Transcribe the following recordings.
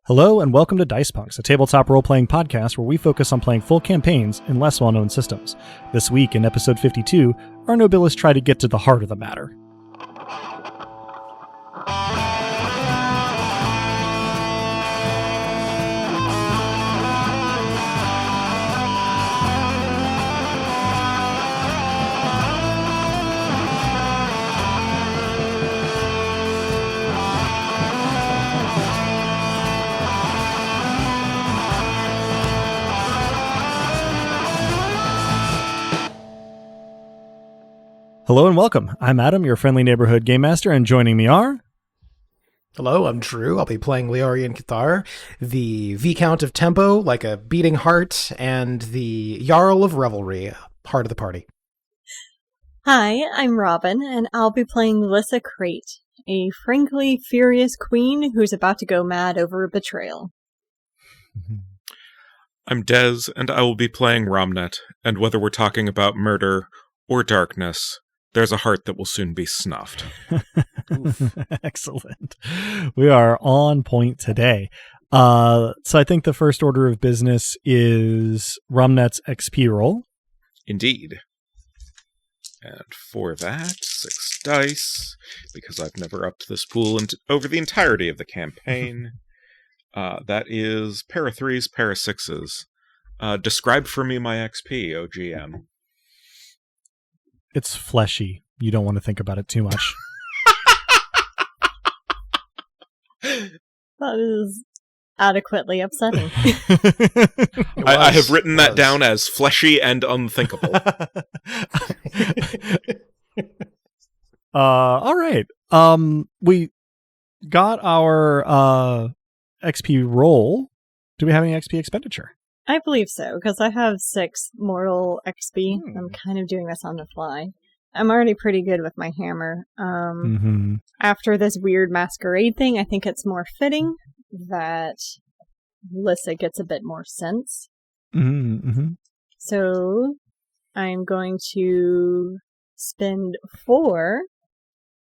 Hello and welcome to Dice Punks, a tabletop role-playing podcast where we focus on playing full campaigns in less well-known systems. This week, in episode 52, our Nobilis try to get to the heart of the matter. Hello and welcome. I'm Adam, your friendly neighborhood game master, and joining me are... Hello, I'm Drew. I'll be playing Leorian Cathar, the Viscount of Tempo, like a beating heart, and the Jarl of Revelry, heart of the party. Hi, I'm Robin, and I'll be playing Lissa Crate, a frankly furious queen who's about to go mad over a betrayal. I'm Dez, and I will be playing Romnet, and whether we're talking about murder or darkness, there's a heart that will soon be snuffed. Excellent. We are on point today. So I think the first order of business is Romnet's XP roll. Indeed. And for that, 6 dice, because I've never upped this pool over the entirety of the campaign. That is pair of 3s, pair of 6s. Describe for me my XP, OGM. It's fleshy. You don't want to think about it too much. That is adequately upsetting. I have written that down as fleshy and unthinkable. All right. We got our XP roll. Do we have any XP expenditure? I believe so, because I have 6 mortal XP. I'm kind of doing this on the fly. I'm already pretty good with my hammer. After this weird masquerade thing, I think it's more fitting that Lissa gets a bit more sense. So I'm going to spend 4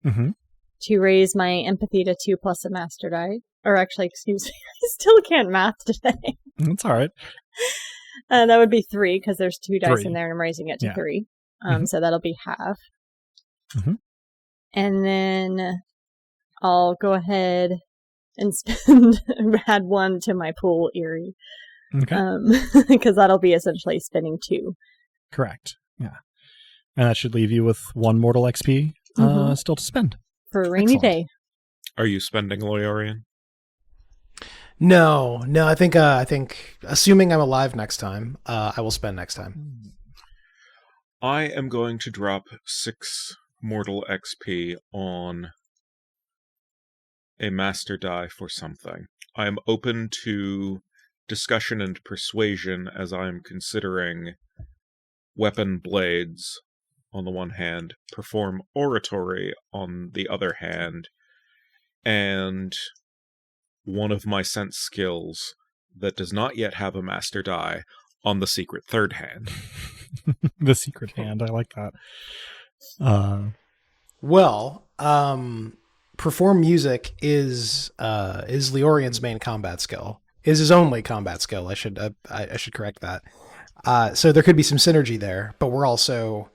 to raise my empathy to 2 plus a master die. Or actually, excuse me, I still can't math today. That's all right. That would be 3, because there's 2 dice in there, and I'm raising it to 3. Mm-hmm. So that'll be half. And then I'll go ahead and add 1 to my pool Eerie. Okay. Because that'll be essentially spending 2. Correct. Yeah. And that should leave you with 1 mortal XP still to spend. For a rainy day. Are you spending Leorian? No, I think assuming I'm alive next time, I will spend next time. I am going to drop 6 mortal XP on a master die for something. I am open to discussion and persuasion as I am considering weapon blades on the one hand, perform oratory on the other hand, and one of my sense skills that does not yet have a master die on the secret third hand. The secret hand, I like that. Perform music is Leorian's main combat skill. Is his only combat skill. I should correct that. So there could be some synergy there, but we're also,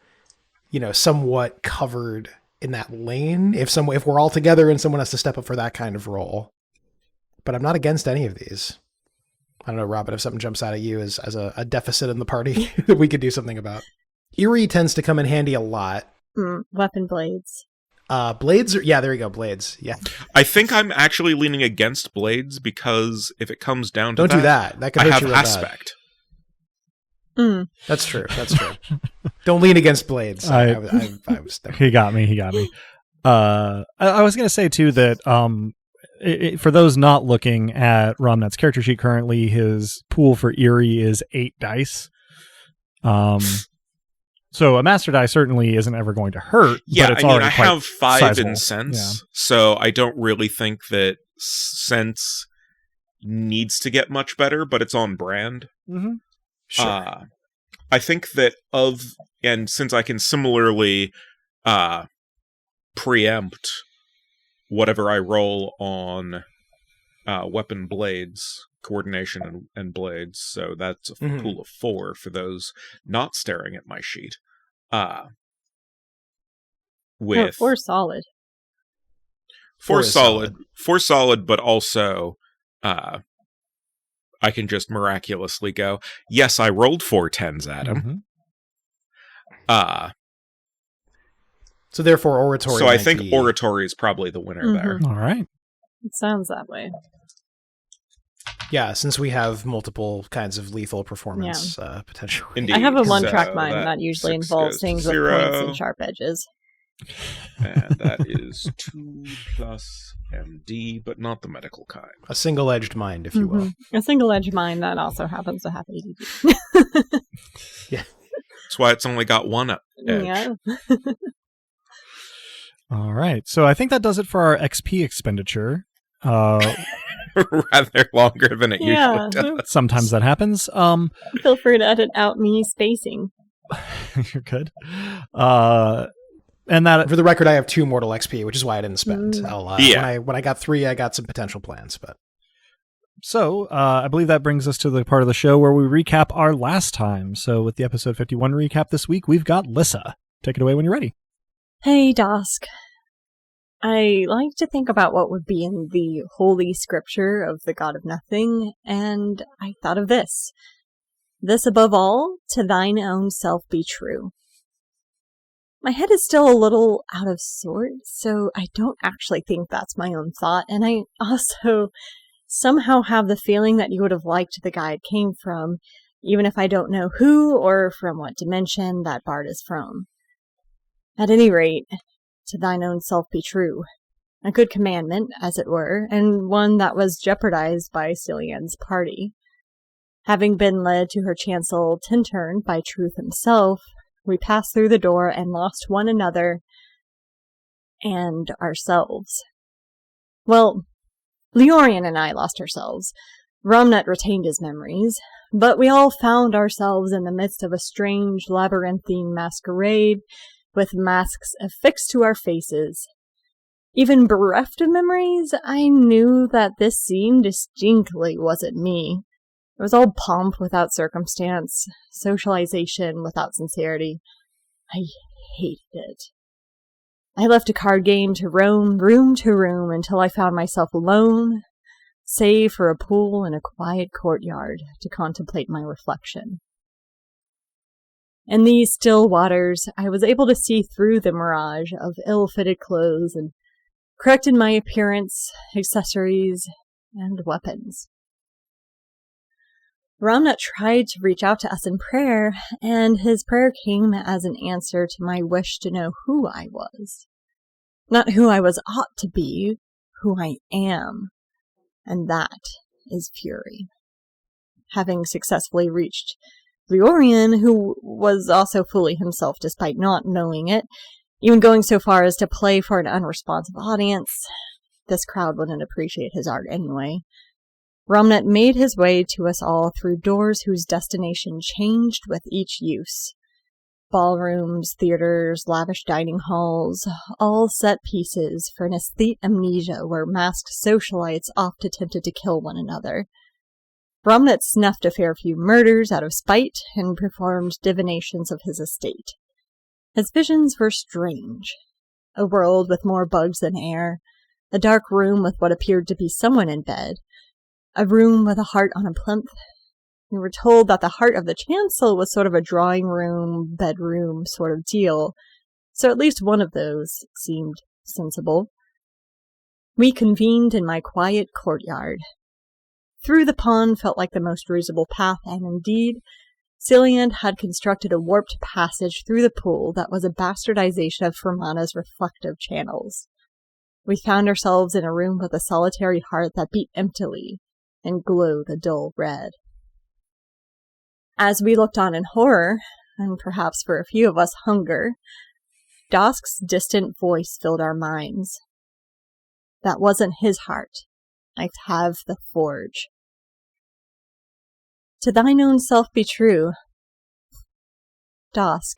somewhat covered in that lane if we're all together and someone has to step up for that kind of role. But I'm not against any of these. I don't know, Robin, if something jumps out at you as a deficit in the party that we could do something about. Eerie tends to come in handy a lot. Weapon blades. Blades? There you go, blades. Yeah. I think I'm actually leaning against blades because if it comes down to Don't do that. That could hurt you real aspect. Bad. That's true. Don't lean against blades. I was there. He got me. I was going to say, too, that for those not looking at Romnet's character sheet currently, his pool for Eerie is 8 dice. So a master die certainly isn't ever going to hurt. Yeah, but it's I have 5 sizable. in sense, so I don't really think that sense needs to get much better, but it's on brand. Sure. I think that and since I can similarly preempt whatever I roll on weapon blades, coordination and blades. So that's a pool of 4 for those not staring at my sheet. With 4 solid. 4 solid, 4 solid, but also I can just miraculously go, yes, I rolled 4 10s at him. So therefore, oratory. So I think oratory is probably the winner there. All right. It sounds that way. Yeah, since we have multiple kinds of lethal performance potential. Indeed. I have a one-track mind that usually 6 involves goes to things with 0. points and sharp edges. And that is 2 plus MD, but not the medical kind. A single-edged mind, if you will. A single-edged mind that also happens to have ADD. Yeah. That's why it's only got 1 edge. Yeah. All right. So I think that does it for our XP expenditure. Rather longer than it usually does. Sometimes that happens. Feel free to edit out me spacing. You're good. And that, for the record, I have 2 mortal XP, which is why I didn't spend. Yeah. When I got 3, I got some potential plans. But so I believe that brings us to the part of the show where we recap our last time. So with the episode 51 recap this week, we've got Lissa. Take it away when you're ready. Hey, Dosk. I like to think about what would be in the holy scripture of the God of Nothing, and I thought of this. This above all, to thine own self be true. My head is still a little out of sorts, so I don't actually think that's my own thought, and I also somehow have the feeling that you would have liked the guy it came from, even if I don't know who or from what dimension that bard is from. At any rate, to thine own self be true. A good commandment, as it were, and one that was jeopardized by Cillian's party. Having been led to her chancel Tintern by Truth himself, we passed through the door and lost one another and ourselves. Well, Leorian and I lost ourselves. Romnut retained his memories, but we all found ourselves in the midst of a strange labyrinthine masquerade with masks affixed to our faces. Even bereft of memories, I knew that this scene distinctly wasn't me. It was all pomp without circumstance, socialization without sincerity. I hated it. I left a card game to roam room to room until I found myself alone, save for a pool in a quiet courtyard to contemplate my reflection. In these still waters, I was able to see through the mirage of ill-fitted clothes and corrected my appearance, accessories, and weapons. Ramnut tried to reach out to us in prayer, and his prayer came as an answer to my wish to know who I was. Not who I was ought to be, who I am. And that is fury. Having successfully reached Leorian, who was also fully himself despite not knowing it, even going so far as to play for an unresponsive audience, this crowd wouldn't appreciate his art anyway. Romnut made his way to us all through doors whose destination changed with each use. Ballrooms, theaters, lavish dining halls, all set pieces for an aesthete amnesia where masked socialites oft attempted to kill one another. Romnut snuffed a fair few murders out of spite and performed divinations of his estate. His visions were strange. A world with more bugs than air, a dark room with what appeared to be someone in bed, a room with a heart on a plinth. We were told that the heart of the chancel was sort of a drawing room, bedroom sort of deal, so at least one of those seemed sensible. We convened in my quiet courtyard. Through the pond felt like the most reasonable path, and indeed, Cillian had constructed a warped passage through the pool that was a bastardization of Fermana's reflective channels. We found ourselves in a room with a solitary heart that beat emptily and glowed a dull red. As we looked on in horror, and perhaps for a few of us hunger, Dosk's distant voice filled our minds. That wasn't his heart. I have the forge. To thine own self be true. Dosk,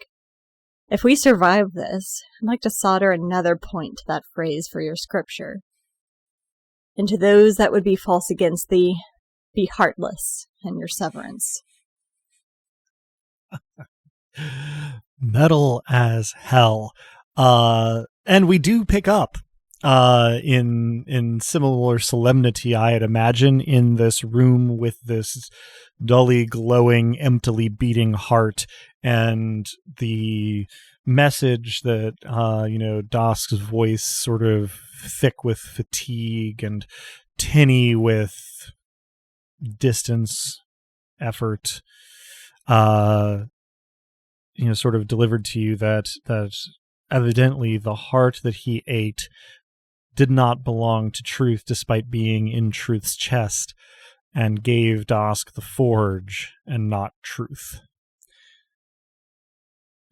if we survive this, I'd like to solder another point to that phrase for your scripture. and to those that would be false against thee, be heartless in your severance. Metal as hell. And we do pick up in similar solemnity, I'd imagine, in this room with this dully glowing, emptily beating heart, and the message that Dosk's voice, sort of thick with fatigue and tinny with distance, effort, sort of delivered to you that evidently the heart that he ate did not belong to Truth, despite being in Truth's chest, and gave Dosk the forge and not Truth.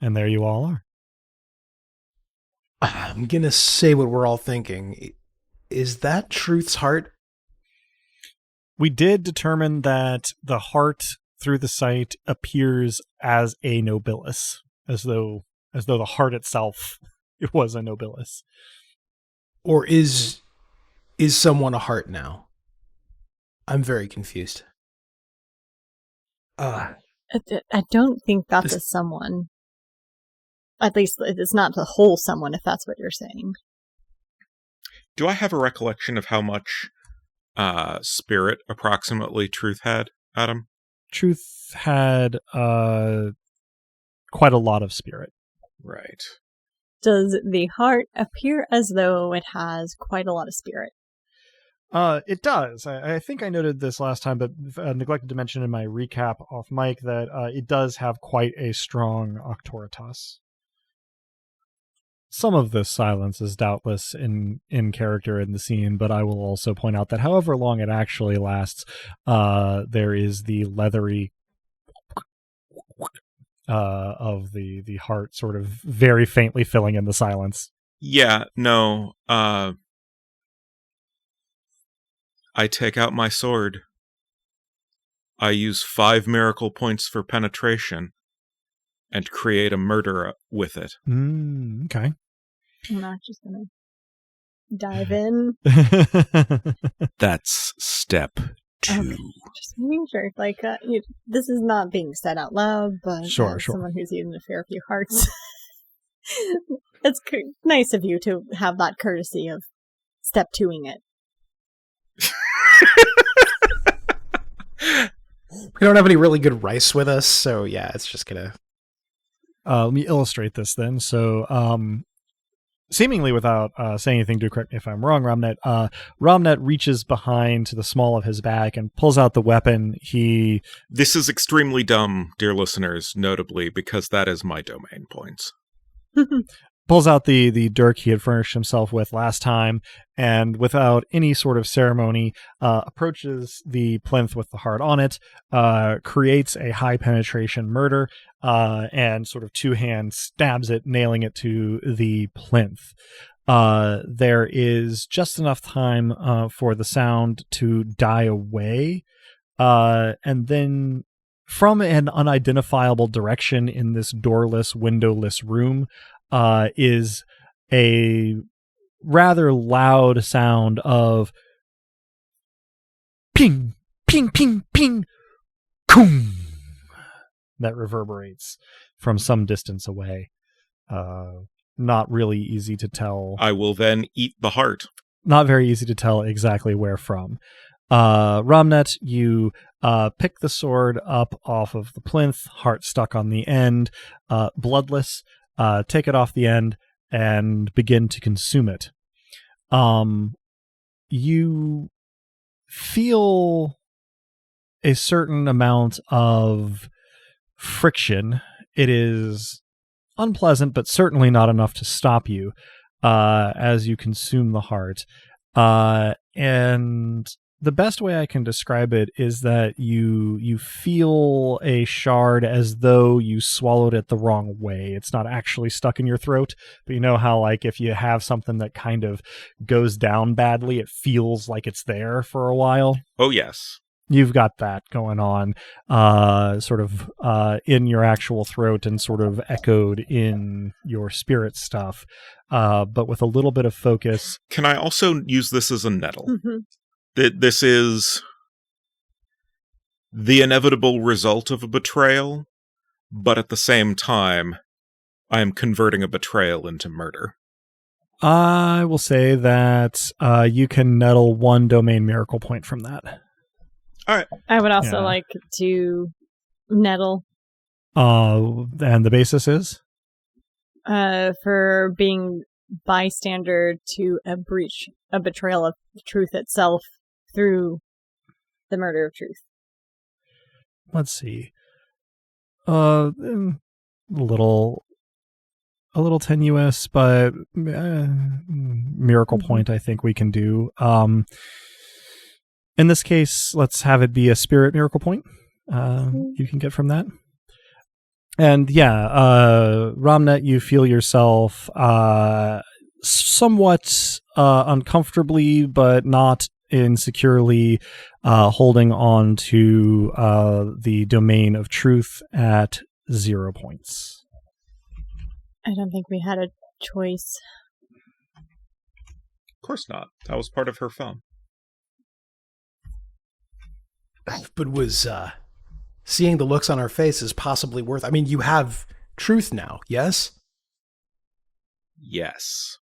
And there you all are. I'm going to say what we're all thinking. Is that Truth's heart? We did determine that the heart through the sight appears as a Nobilis, as though the heart itself it was a Nobilis. Or is someone a heart now? I'm very confused. I don't think that's a someone. At least it's not the whole someone, if that's what you're saying. Do I have a recollection of how much spirit approximately Truth had, Adam? Truth had quite a lot of spirit. Right. Does the heart appear as though it has quite a lot of spirit? It does. I think I noted this last time, but neglected to mention in my recap off mic that it does have quite a strong Octoritas. Some of this silence is doubtless in character in the scene, but I will also point out that however long it actually lasts, there is the leathery of the heart sort of very faintly filling in the silence. Yeah, no. I take out my sword. I use 5 miracle points for penetration and create a murder with it. Okay. I'm not just gonna dive in. That's step 2. Okay. Just making sure. This is not being said out loud, but Sure. Someone who's eaten a fair few hearts, it's nice of you to have that courtesy of step 2ing it. We don't have any really good rice with us, so yeah, it's just gonna... Let me illustrate this then. So, seemingly without saying anything, do correct me if I'm wrong, Romnet. Romnet reaches behind to the small of his back and pulls out the weapon. This is extremely dumb, dear listeners, notably because that is my domain points. Pulls out the dirk he had furnished himself with last time, and without any sort of ceremony, approaches the plinth with the heart on it, creates a high penetration murder, and sort of 2 hands stabs it, nailing it to the plinth. There is just enough time for the sound to die away, and then from an unidentifiable direction in this doorless, windowless room, is a rather loud sound of ping, ping, ping, ping, coom, that reverberates from some distance away. Not really easy to tell. I will then eat the heart. Not very easy to tell exactly where from. Romnet, you pick the sword up off of the plinth, heart stuck on the end, bloodless. Take it off the end and begin to consume it. You feel a certain amount of friction. It is unpleasant, but certainly not enough to stop you as you consume the heart. And the best way I can describe it is that you feel a shard as though you swallowed it the wrong way. It's not actually stuck in your throat, but you know how if you have something that kind of goes down badly, it feels like it's there for a while? Oh, yes. you've got that going on, sort of in your actual throat and sort of echoed in your spirit stuff, but with a little bit of focus. Can I also use this as a nettle? Mm-hmm. This is the inevitable result of a betrayal, but at the same time, I am converting a betrayal into murder. I will say that you can nettle 1 domain miracle point from that. All right. I would also like to nettle. And the basis is? For being bystander to a betrayal of truth itself through the murder of truth. Let's see. A little tenuous, but miracle point I think we can do. In this case, let's have it be a spirit miracle point you can get from that. And Ramnet, you feel yourself somewhat uncomfortably, but not insecurely holding on to the domain of truth at 0 points. I don't think we had a choice. Of course not. That was part of her fun. But was seeing the looks on our faces possibly worth... I mean, you have truth now, yes? Yes.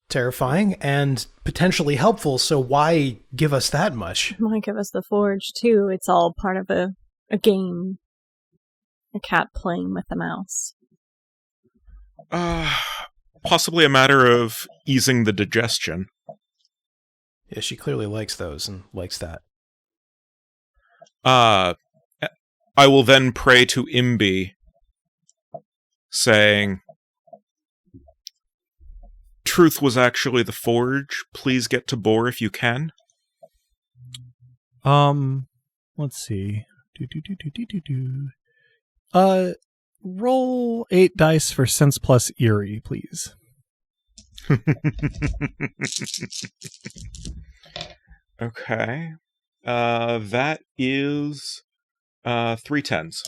Terrifying and potentially helpful, so why give us that much? Why give us the forge, too? It's all part of a game. A cat playing with a mouse. Possibly a matter of easing the digestion. Yeah, she clearly likes those and likes that. I will then pray to Imbi, saying, "Truth was actually the forge. Please get to Bor if you can." Let's see. Roll 8 dice for sense plus eerie, please. Okay. That is 3 10s.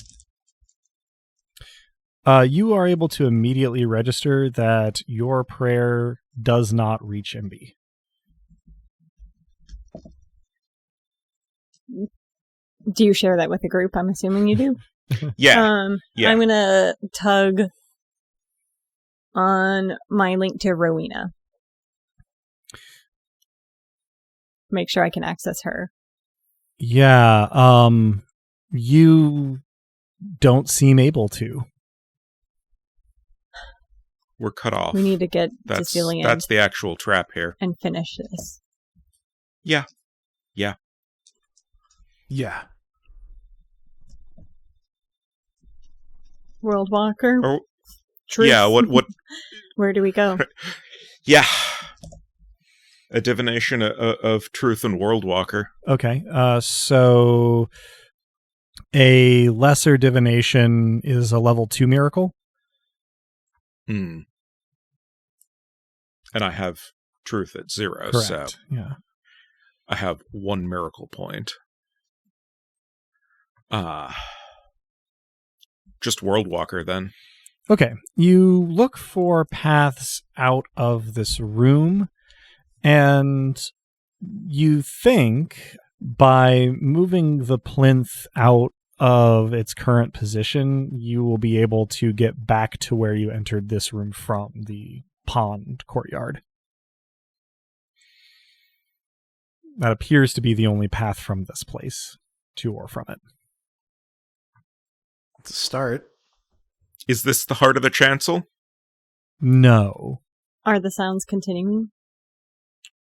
You are able to immediately register that your prayer does not reach Imbi. Do you share that with the group? I'm assuming you do. Yeah. I'm gonna tug on my link to Rowena. Make sure I can access her. Yeah, you don't seem able to. We're cut off. We need to get to Cillian. That's the actual trap here. And finish this. Yeah. World Walker. Or, Truth. yeah, what Where do we go? Yeah. A divination of truth and World Walker. Okay, so a lesser divination is a level 2 miracle. And I have truth at 0, Correct. so yeah. I have 1 miracle point. Just World Walker, then. Okay, you look for paths out of this room, and you think by moving the plinth out of its current position, you will be able to get back to where you entered this room from, the pond courtyard. That appears to be the only path from this place to or from it. It's a start. Is this the heart of the chancel? No. Are the sounds continuing?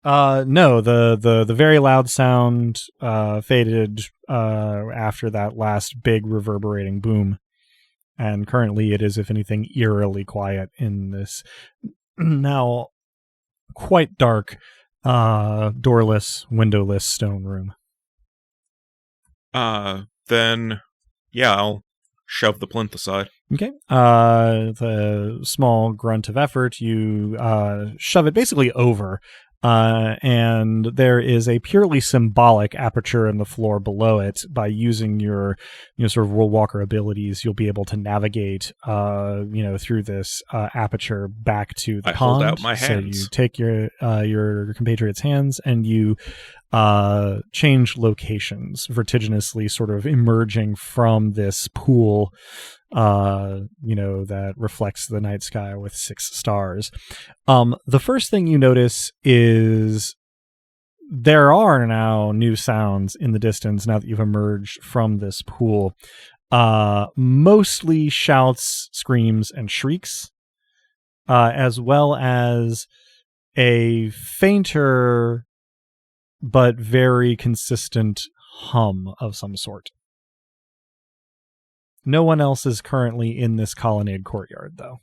No, the very loud sound faded after that last big reverberating boom. And currently it is, if anything, eerily quiet in this now quite dark, doorless, windowless stone room. Then, yeah, I'll shove the plinth aside. Okay. The small grunt of effort, you shove it basically over and there is a purely symbolic aperture in the floor below it. By using your sort of World Walker abilities, you'll be able to navigate through this aperture back to the I pond. hold out my hands. So you take your compatriot's hands and you change locations, vertiginously sort of emerging from this pool that reflects the night sky with 6 stars. The first thing you notice is there are now new sounds in the distance now that you've emerged from this pool. Mostly shouts, screams, and shrieks, as well as a fainter but very consistent hum of some sort. No one else is currently in this colonnade courtyard, though.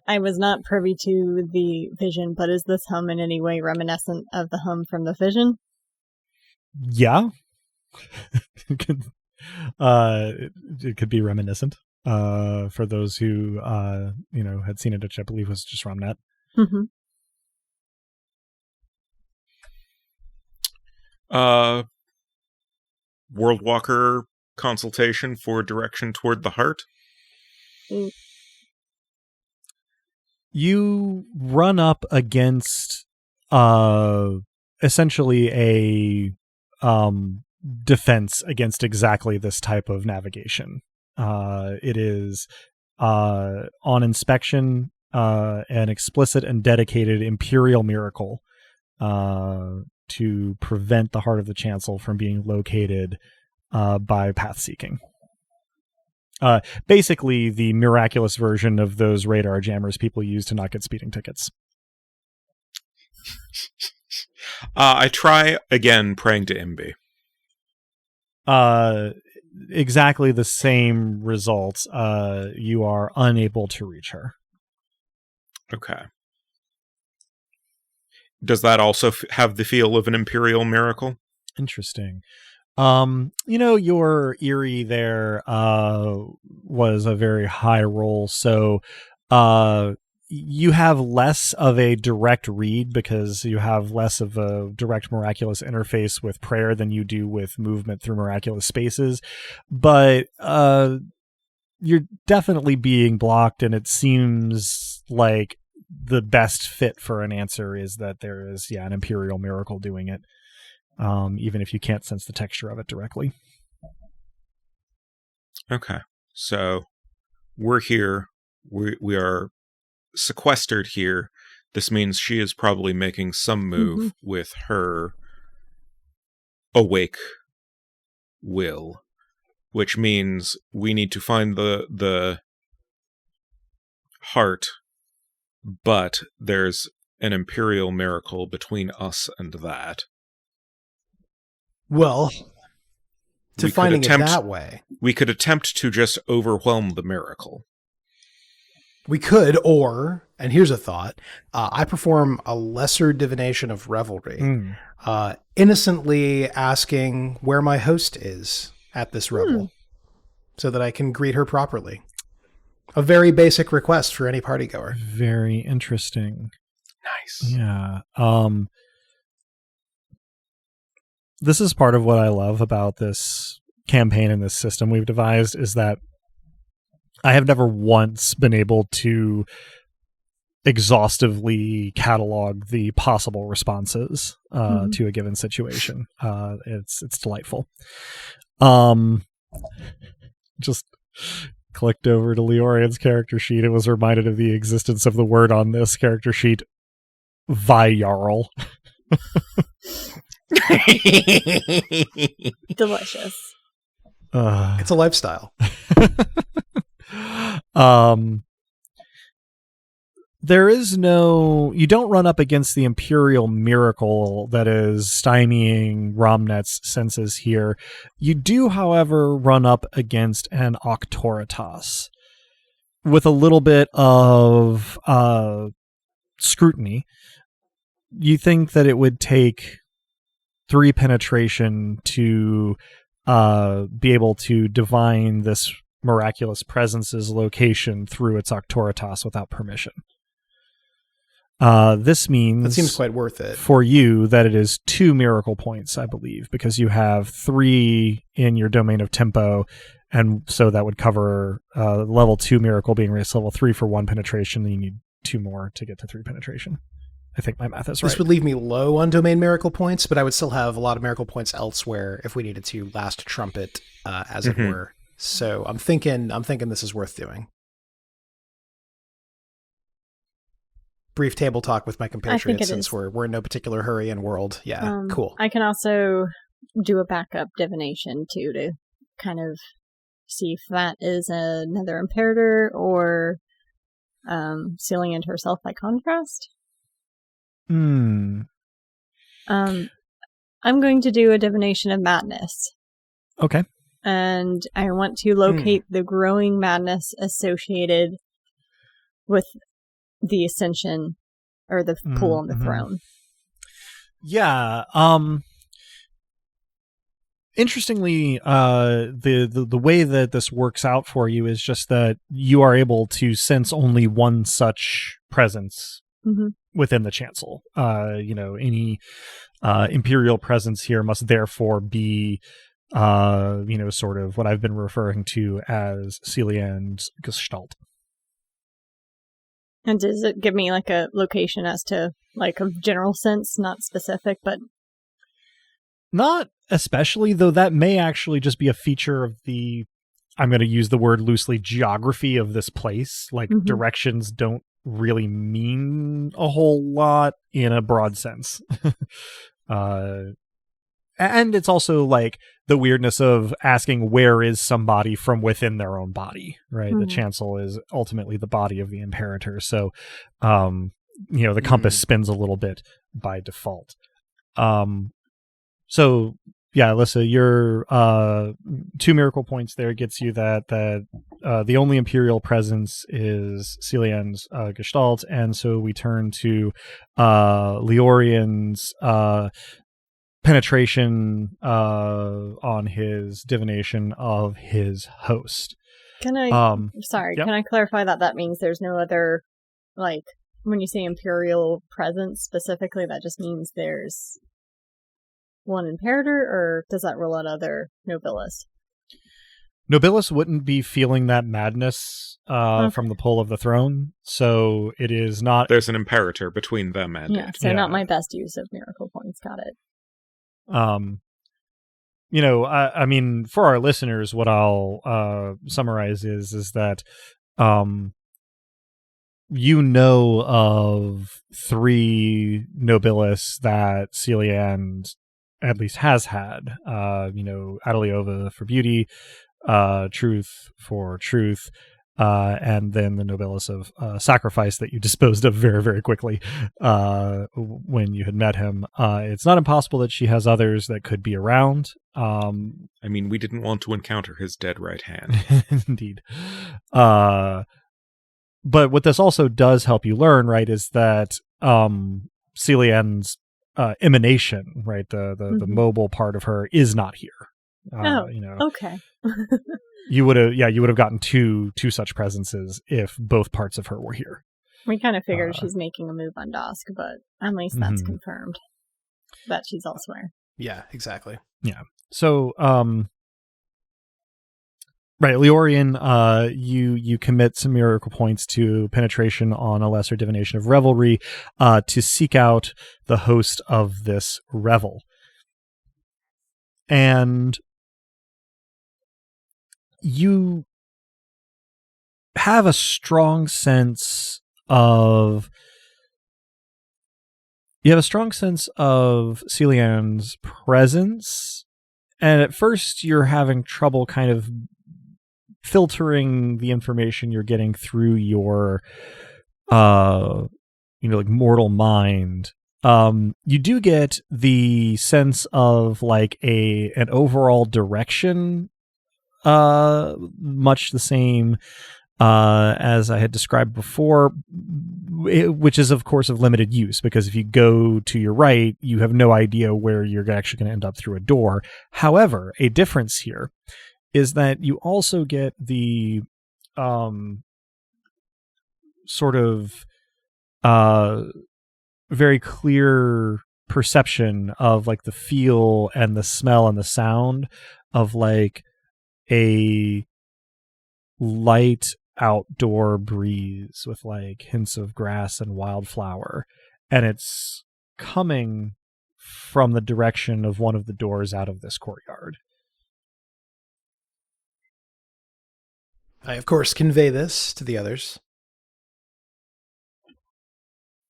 I was not privy to the vision, but is this hum in any way reminiscent of the hum from the vision? Yeah. It could be reminiscent for those who had seen it, which I believe was just Romnet. Mm-hmm. World Walker consultation for direction toward the heart. You run up against essentially a defense against exactly this type of navigation. It is on inspection an explicit and dedicated imperial miracle to prevent the heart of the Chancel from being located by path seeking. Basically the miraculous version of those radar jammers people use to not get speeding tickets. I try again praying to Imbi. Exactly the same results. You are unable to reach her. Okay. Does that also have the feel of an imperial miracle? Interesting. Your Eerie there was a very high roll, so you have less of a direct read because you have less of a direct miraculous interface with prayer than you do with movement through miraculous spaces. But you're definitely being blocked, and it seems like the best fit for an answer is that there is an imperial miracle doing it. Even if you can't sense the texture of it directly. Okay. So we're here. We are sequestered here. This means she is probably making some move with her awake will, which means we need to find the heart, but there's an imperial miracle between us and that. Well, finding it that way. We could attempt to just overwhelm the miracle. We could, and here's a thought, I perform a lesser divination of revelry, innocently asking where my host is at this revel, so that I can greet her properly. A very basic request for any partygoer. Very interesting. Nice. Yeah. This is part of what I love about this campaign and this system we've devised, is that I have never once been able to exhaustively catalog the possible responses to a given situation. It's delightful. Just clicked over to Leorian's character sheet and was reminded of the existence of the word on this character sheet, Vyarl. Delicious. It's a lifestyle. There is you don't run up against the imperial miracle that is stymieing Romnet's senses here. You do, however, run up against an Auctoritas with a little bit of scrutiny. You think that it would take 3 penetration to be able to divine this miraculous presence's location through its Auctoritas without permission. This means That seems quite worth it for you that it is 2 miracle points, I believe, because you have 3 in your domain of tempo, and so that would cover level 2 miracle being raised to level 3 for 1 penetration. Then you need 2 more to get to 3 penetration. I think my math is right. This would leave me low on domain miracle points, but I would still have a lot of miracle points elsewhere if we needed to last trumpet, as it were. So I'm thinking this is worth doing. Brief table talk with my compatriots since we're in no particular hurry in world. Yeah, cool. I can also do a backup divination too to kind of see if that is another imperator or sealing into herself by contrast. Hmm. I'm going to do a divination of madness. Okay. And I want to locate the growing madness associated with the ascension or the pull on the throne. Yeah. Interestingly, the way that this works out for you is just that you are able to sense only one such presence within the chancel. Any imperial presence here must therefore be sort of what I've been referring to as Celian's gestalt. And does it give me like a location as to like a general sense, not specific, but not especially, though that may actually just be a feature of the, I'm going to use the word loosely, geography of this place. Like directions don't really mean a whole lot in a broad sense. And it's also like the weirdness of asking where is somebody from within their own body, right? The chancel is ultimately the body of the imperator. So, the compass spins a little bit by default. So yeah, Alyssa, your 2 miracle points there gets you that the only imperial presence is Celian's gestalt, and so we turn to Leorian's penetration on his divination of his host. Can I can I clarify that means there's no other, like, when you say imperial presence specifically, that just means there's one imperator, or does that rule out other nobilis? Nobilis wouldn't be feeling that madness from the pull of the throne, so it is not... There's an imperator between them and it. So not my best use of miracle points, got it. I mean, for our listeners, what I'll summarize is that of 3 nobilis that Celian at least has had. Adeliova for beauty, truth for truth, and then the nobilis of sacrifice that you disposed of very, very quickly when you had met him. It's not impossible that she has others that could be around. I mean, we didn't want to encounter his dead right hand. Indeed. But what this also does help you learn, right, is that Celian's emanation, right, the mobile part of her is not here. Okay. you would have gotten two such presences if both parts of her were here. We kind of figured she's making a move on Dusk, but at least that's confirmed that she's elsewhere. Yeah, exactly. Yeah. So, right, Leorian, you commit some miracle points to penetration on a lesser divination of revelry to seek out the host of this revel. And you have a strong sense of Celian's presence, and at first you're having trouble kind of filtering the information you're getting through your mortal mind. You do get the sense of like an overall direction, much the same as I had described before, which is of course of limited use, because if you go to your right, you have no idea where you're actually going to end up through a door. However, a difference here is that you also get the sort of very clear perception of like the feel and the smell and the sound of like a light outdoor breeze with like hints of grass and wildflower, and it's coming from the direction of one of the doors out of this courtyard. I, of course, convey this to the others.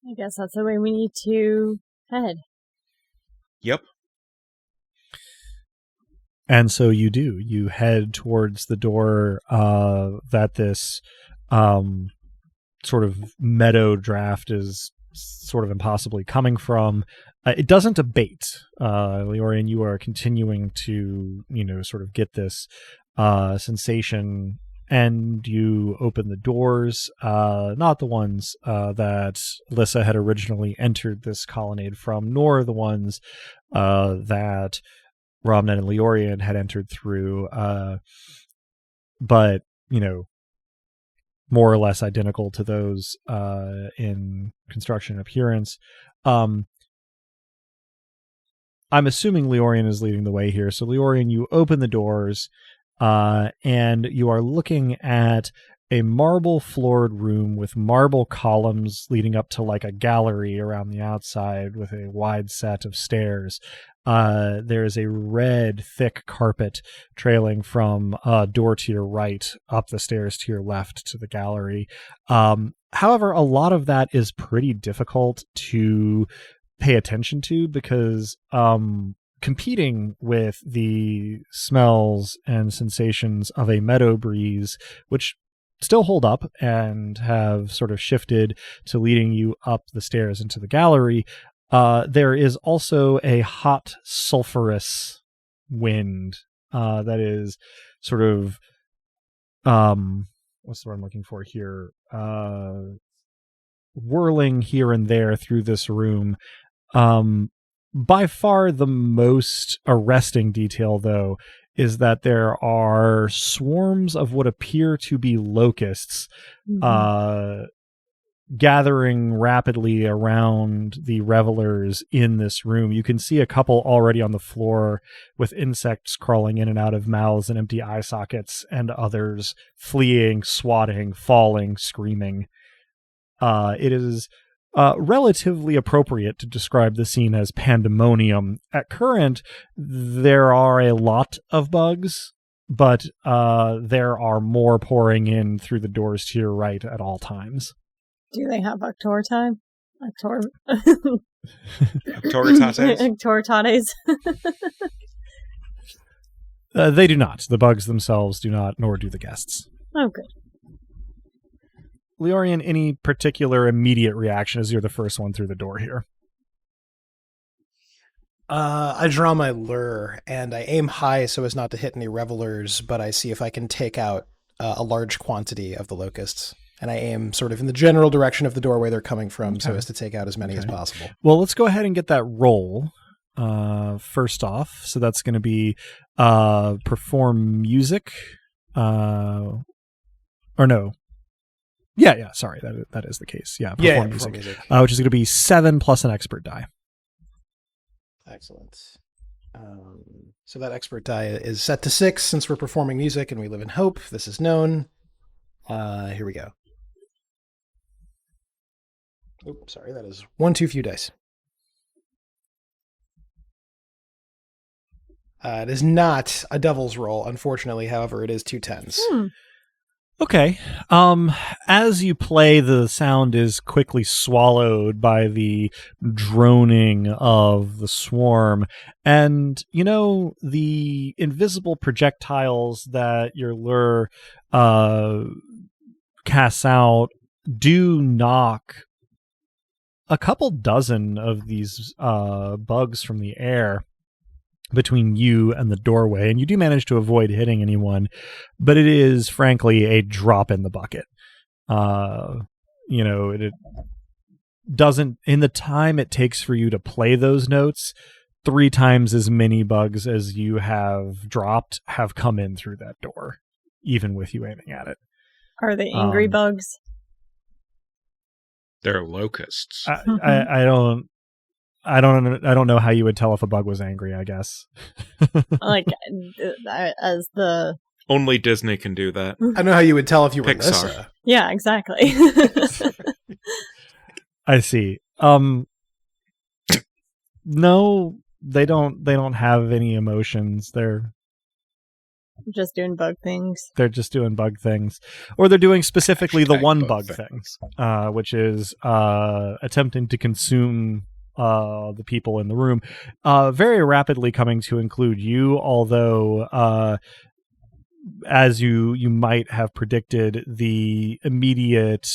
I guess that's the way we need to head. Yep. And so you do. You head towards the door that this sort of meadow draft is sort of impossibly coming from. It doesn't abate. Leorian, you are continuing to, sort of get this sensation, and you open the doors, not the ones that Lissa had originally entered this colonnade from, nor the ones that Romnet and Leorian had entered through, but, more or less identical to those in construction and appearance. I'm assuming Leorian is leading the way here. So Leorian, you open the doors, and you are looking at a marble floored room with marble columns leading up to like a gallery around the outside with a wide set of stairs. There is a red, thick carpet trailing from a door to your right, up the stairs to your left to the gallery. However, a lot of that is pretty difficult to pay attention to because competing with the smells and sensations of a meadow breeze, which still hold up and have sort of shifted to leading you up the stairs into the gallery, there is also a hot sulfurous wind that is sort of what's the word I'm looking for here, whirling here and there through this room. By far the most arresting detail, though, is that there are swarms of what appear to be locusts gathering rapidly around the revelers in this room. You can see a couple already on the floor with insects crawling in and out of mouths and empty eye sockets, and others fleeing, swatting, falling, screaming. It is relatively appropriate to describe the scene as pandemonium. At current, there are a lot of bugs, but there are more pouring in through the doors to your right at all times. Do they have Octor time? Octoritates? They do not. The bugs themselves do not, nor do the guests. Oh, good. Leorian, any particular immediate reaction as you're the first one through the door here? I draw my lure, and I aim high so as not to hit any revelers, but I see if I can take out a large quantity of the locusts. And I aim sort of in the general direction of the doorway they're coming from, so as to take out as many as possible. Well, let's go ahead and get that roll first off. So that's going to be perform music. Or no. Yeah, sorry. That is the case. Yeah, perform music. Which is going to be 7 plus an expert die. Excellent. So that expert die is set to 6 since we're performing music and we live in hope. This is known. Here we go. Oops, sorry, that is 1 too few dice. It is not a devil's roll, unfortunately. However, it is 2 10s. Okay. As you play, the sound is quickly swallowed by the droning of the swarm. And, the invisible projectiles that your lure casts out do knock a couple dozen of these bugs from the air between you and the doorway, and you do manage to avoid hitting anyone, but it is frankly a drop in the bucket. It doesn't, in the time it takes for you to play those notes, 3 times as many bugs as you have dropped have come in through that door, even with you aiming at it. Are they angry bugs? They're locusts. I don't know how you would tell if a bug was angry, I guess. Like, as the... Only Disney can do that. I don't know how you would tell if you were Pixar. Nissa. Yeah, exactly. I see. No, they don't have any emotions. They're just doing bug things. They're just doing bug things. Or they're doing specifically the Hashtag one bug bug things, which is attempting to consume the people in the room, very rapidly coming to include you, although as you might have predicted, the immediate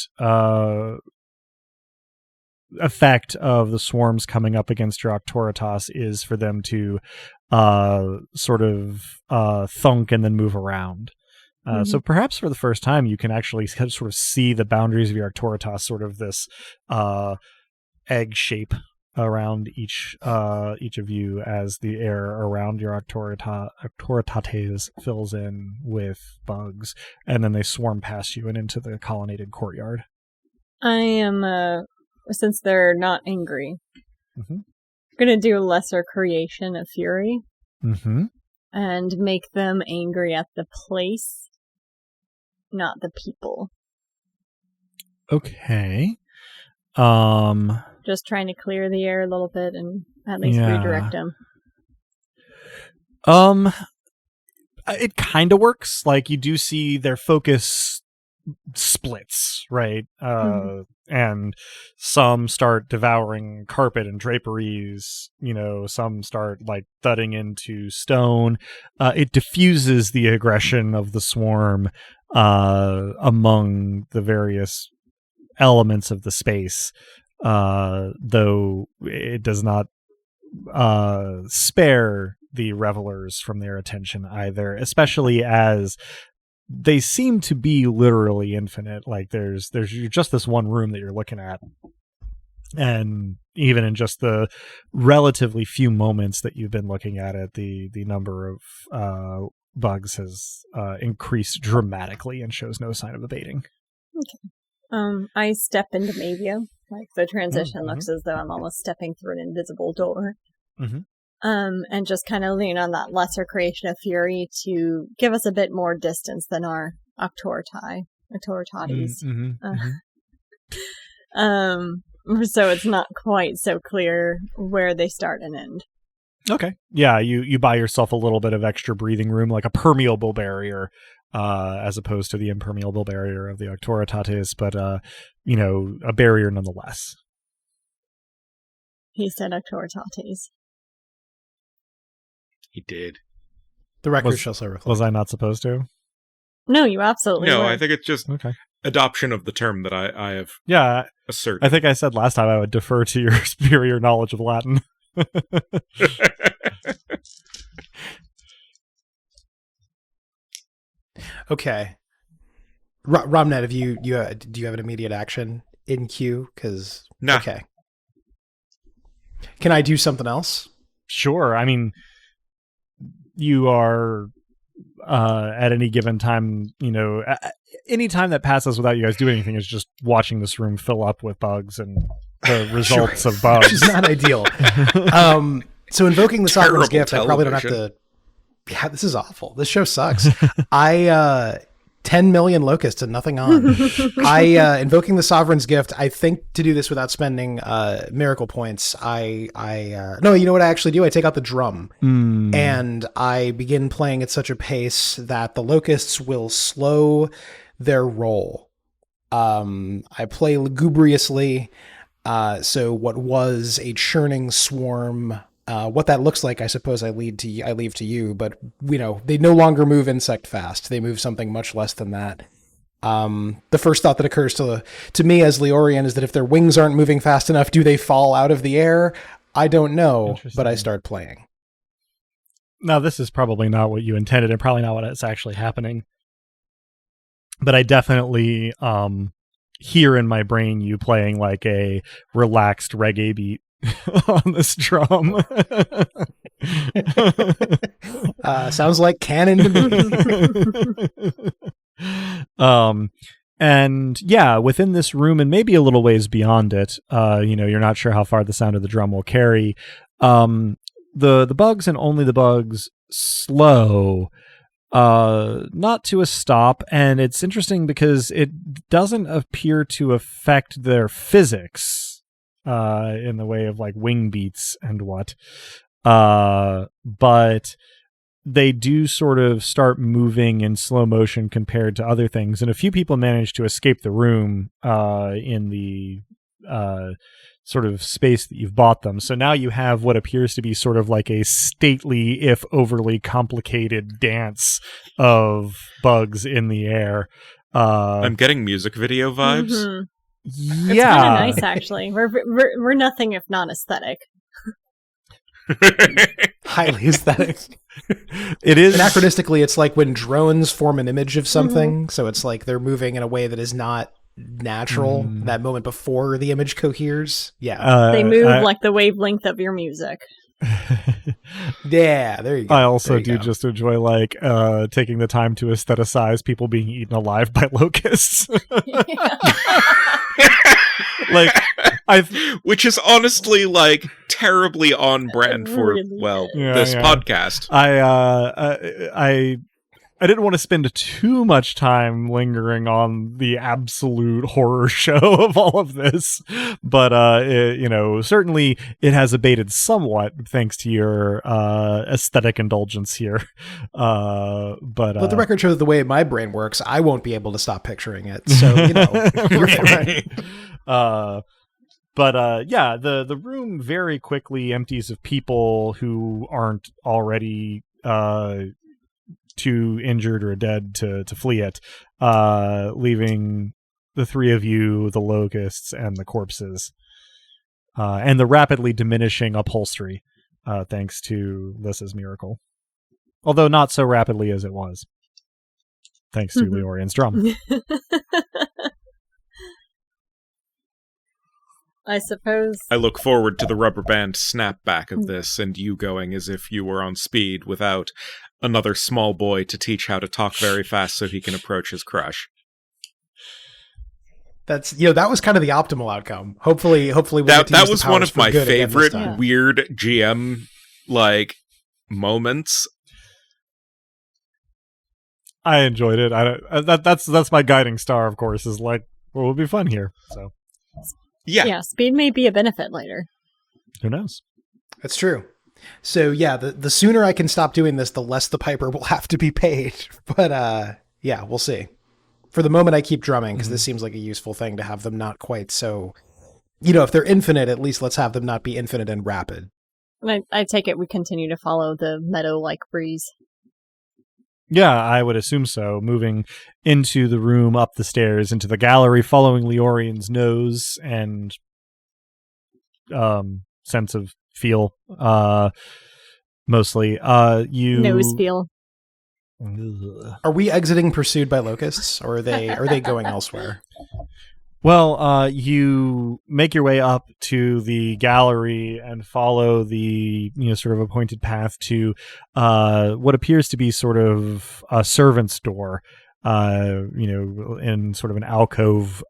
effect of the swarms coming up against your Octoritas is for them to sort of thunk and then move around. So perhaps for the first time you can actually sort of see the boundaries of your Octoritas, sort of this egg shape around each of you as the air around your Octoritates fills in with bugs, and then they swarm past you and into the colonnaded courtyard. I am, since they're not angry, I'm going to do a lesser creation of fury and make them angry at the place, not the people. Okay. Just trying to clear the air a little bit and at least redirect them. It kind of works. Like, you do see their focus splits, right? And some start devouring carpet and draperies, some start like thudding into stone. It diffuses the aggression of the swarm among the various elements of the space, though it does not spare the revelers from their attention either, especially as they seem to be literally infinite. Like, there's just this one room that you're looking at, and even in just the relatively few moments that you've been looking at it, the number of bugs has increased dramatically and shows no sign of abating. Okay. I step into Mavia. Like, the transition looks as though I'm almost stepping through an invisible door. And just kind of lean on that lesser creation of fury to give us a bit more distance than our Octoritates. So it's not quite so clear where they start and end. Okay. Yeah, you buy yourself a little bit of extra breathing room, like a permeable barrier, as opposed to the impermeable barrier of the Octoritates, but a barrier nonetheless. He said Octoritates. He did. The record shall so reflect. Was I not supposed to? No, you absolutely No, were. I think it's just adoption of the term that I have asserted. I think I said last time I would defer to your superior knowledge of Latin. Okay. Romnet, do you have an immediate action in queue? Because nah. Okay. Can I do something else? Sure. I mean, you are at any given time, any time that passes without you guys doing anything is just watching this room fill up with bugs and the results of bugs. Which is not ideal. So invoking the Sovereign's Gift, I probably don't have to... Yeah, this is awful. This show sucks. 10 million locusts and nothing on. Invoking the Sovereign's Gift, I think to do this without spending miracle points, no, you know what I actually do? I take out the drum and I begin playing at such a pace that the locusts will slow their roll. I play lugubriously, so what was a churning swarm, what that looks like, I suppose I leave to you, but they no longer move insect fast. They move something much less than that. The first thought that occurs to me as Leorian is that if their wings aren't moving fast enough, do they fall out of the air? I don't know, but I start playing. Now, this is probably not what you intended and probably not what is actually happening. But I definitely hear in my brain you playing like a relaxed reggae beat on this drum. Sounds like canon to me. And yeah, within this room and maybe a little ways beyond it, you're not sure how far the sound of the drum will carry. The bugs and only the bugs slow, not to a stop. And it's interesting because it doesn't appear to affect their physics, in the way of like wing beats and what. But they do sort of start moving in slow motion compared to other things. And a few people manage to escape the room in the sort of space that you've bought them. So now you have what appears to be sort of like a stately, if overly complicated, dance of bugs in the air. I'm getting music video vibes. Mm-hmm. Yeah. It's kind of nice, actually. We're nothing if not aesthetic. Highly aesthetic. It is Anachronistically, it's like when drones form an image of something, so it's like they're moving in a way that is not natural that moment before the image coheres. Yeah. They move like the wavelength of your music. Yeah, there you go. I also do just enjoy like taking the time to aestheticize people being eaten alive by locusts. Like which is honestly like terribly on brand for this podcast. I didn't want to spend too much time lingering on the absolute horror show of all of this, but certainly it has abated somewhat thanks to your aesthetic indulgence here. But the record shows the way my brain works, I won't be able to stop picturing it. So you're fine. The room very quickly empties of people who aren't already too injured or dead to flee it, leaving the three of you, the locusts, and the corpses, and the rapidly diminishing upholstery, thanks to Lissa's miracle. Although not so rapidly as it was, thanks to Leorian's drum. I suppose. I look forward to the rubber band snapback of this, and you going as if you were on speed without another small boy to teach how to talk very fast so he can approach his crush. That's that was kind of the optimal outcome. Hopefully that was one of my favorite weird GM like moments. I enjoyed it. That's my guiding star, of course, is like, well, it'll be fun here. So yeah, speed may be a benefit later. Who knows? That's true. So yeah, the sooner I can stop doing this, the less the piper will have to be paid. But yeah, we'll see. For the moment, I keep drumming because this seems like a useful thing to have them not quite so. If they're infinite, at least let's have them not be infinite and rapid. I take it we continue to follow the meadow-like breeze. Yeah, I would assume so. Moving into the room, up the stairs, into the gallery, following Leorian's nose and sense of feel, mostly. Nose feel. Are we exiting pursued by locusts, or are they going elsewhere? Well, you make your way up to the gallery and follow the sort of appointed path to what appears to be sort of a servant's door, in sort of an alcove,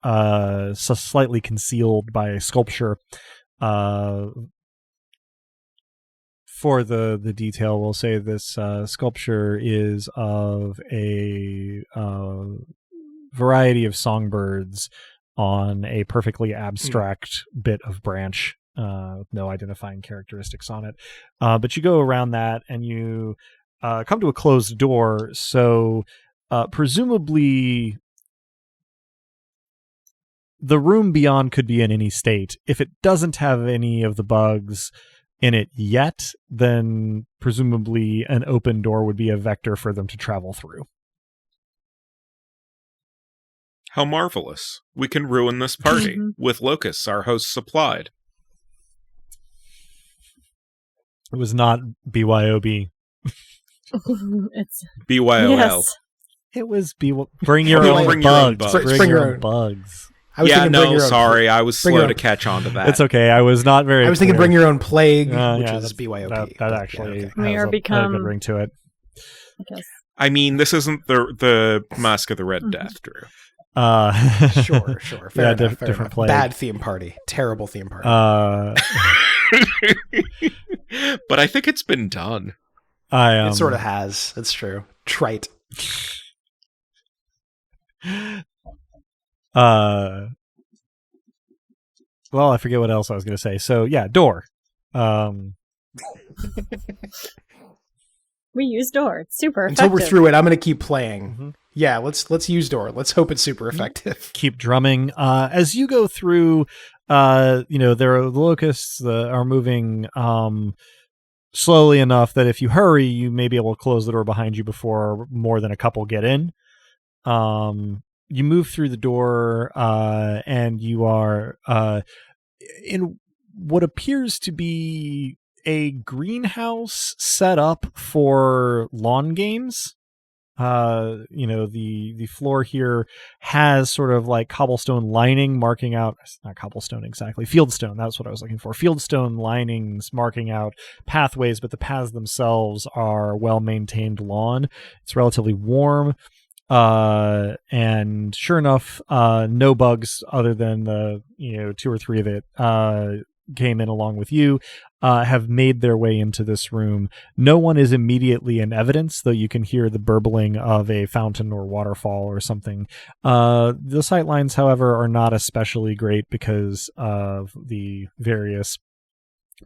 slightly concealed by sculpture. For the detail, we'll say this sculpture is of a variety of songbirds on a perfectly abstract bit of branch, with no identifying characteristics on it. But you go around that and you come to a closed door, so presumably the room beyond could be in any state. If it doesn't have any of the bugs in it yet, then presumably an open door would be a vector for them to travel through. How marvelous. We can ruin this party with locusts our host supplied. It was not BYOB. It's BYOL. Yes. It was bring your own bugs. Bring your own bugs. Sorry, I was slow to catch on to that. It's okay. I was not very. I was thinking clear. Bring Your Own Plague, which is BYOP. That actually has We are a become- good ring to it. I guess. I mean, this isn't the Mask of the Red Death, Drew. Sure. Fair enough. Different plague. Bad theme party. Terrible theme party. But I think it's been done. It sort of has. It's true. Trite. Well, I forget what else I was going to say. So yeah, door. We use door. It's super effective. Until we're through it, I'm going to keep playing. Mm-hmm. Yeah, let's use door. Let's hope it's super effective. Keep drumming. As you go through, there are the locusts that are moving slowly enough that if you hurry, you may be able to close the door behind you before more than a couple get in. You move through the door, and you are in what appears to be a greenhouse set up for lawn games. The floor here has sort of like cobblestone lining marking out, not cobblestone exactly, fieldstone, that's what I was looking for. Fieldstone linings marking out pathways, but the paths themselves are well-maintained lawn. It's relatively warm. And sure enough, no bugs other than the, 2 or 3 of it, came in along with you, have made their way into this room. No one is immediately in evidence, though you can hear the burbling of a fountain or waterfall or something. The sightlines, however, are not especially great because of the various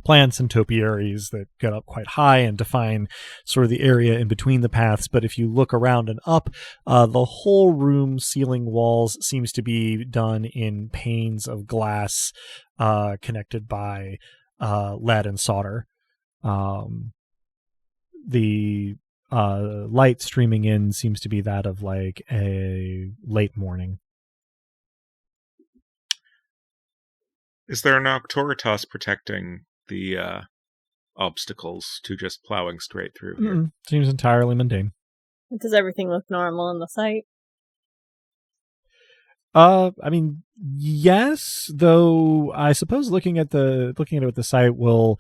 plants and topiaries that get up quite high and define sort of the area in between the paths. But if you look around and up, the whole room ceiling walls seems to be done in panes of glass connected by lead and solder. The light streaming in seems to be that of like a late morning. Is there an Arctoritas protecting the obstacles to just plowing straight through here? Seems entirely mundane. Does everything look normal in the site? Yes, though I suppose looking at it with the site will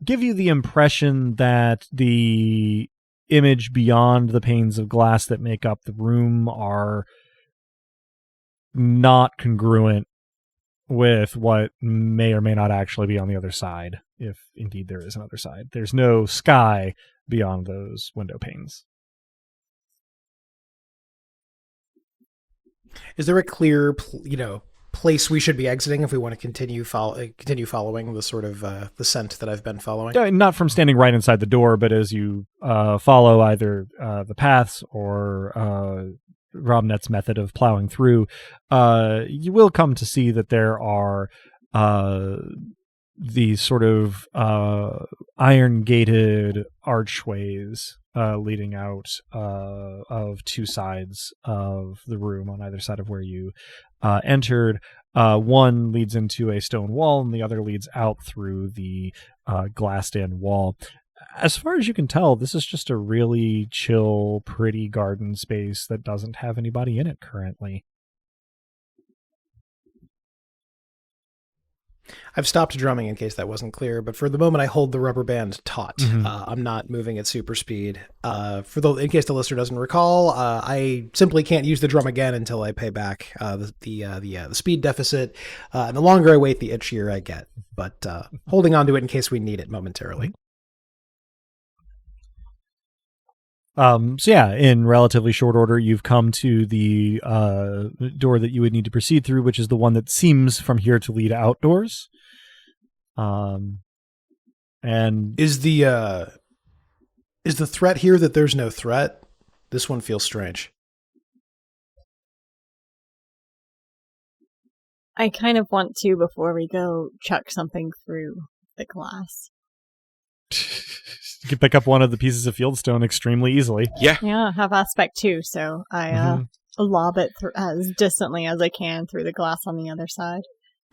give you the impression that the image beyond the panes of glass that make up the room are not congruent with what may or may not actually be on the other side, if indeed there is another side. There's no sky beyond those window panes. Is there a clear, place we should be exiting if we want to continue following the sort of the scent that I've been following? Not from standing right inside the door, but as you follow either the paths or Robnet's method of plowing through, you will come to see that there are these sort of iron-gated archways leading out of 2 sides of the room on either side of where you entered. One leads into a stone wall, and the other leads out through the glassed-in wall. As far as you can tell, this is just a really chill, pretty garden space that doesn't have anybody in it currently. I've stopped drumming in case that wasn't clear, but for the moment I hold the rubber band taut. Mm-hmm. I'm not moving at super speed. In case the listener doesn't recall, I simply can't use the drum again until I pay back the speed deficit. And the longer I wait, the itchier I get. But holding on to it in case we need it momentarily. So yeah, in relatively short order, you've come to the door that you would need to proceed through, which is the one that seems from here to lead outdoors. And is the threat here that there's no threat? This one feels strange. I kind of want to, before we go, chuck something through the glass. You can pick up one of the pieces of fieldstone extremely easily. Yeah, I have aspect 2, so I lob it as distantly as I can through the glass on the other side.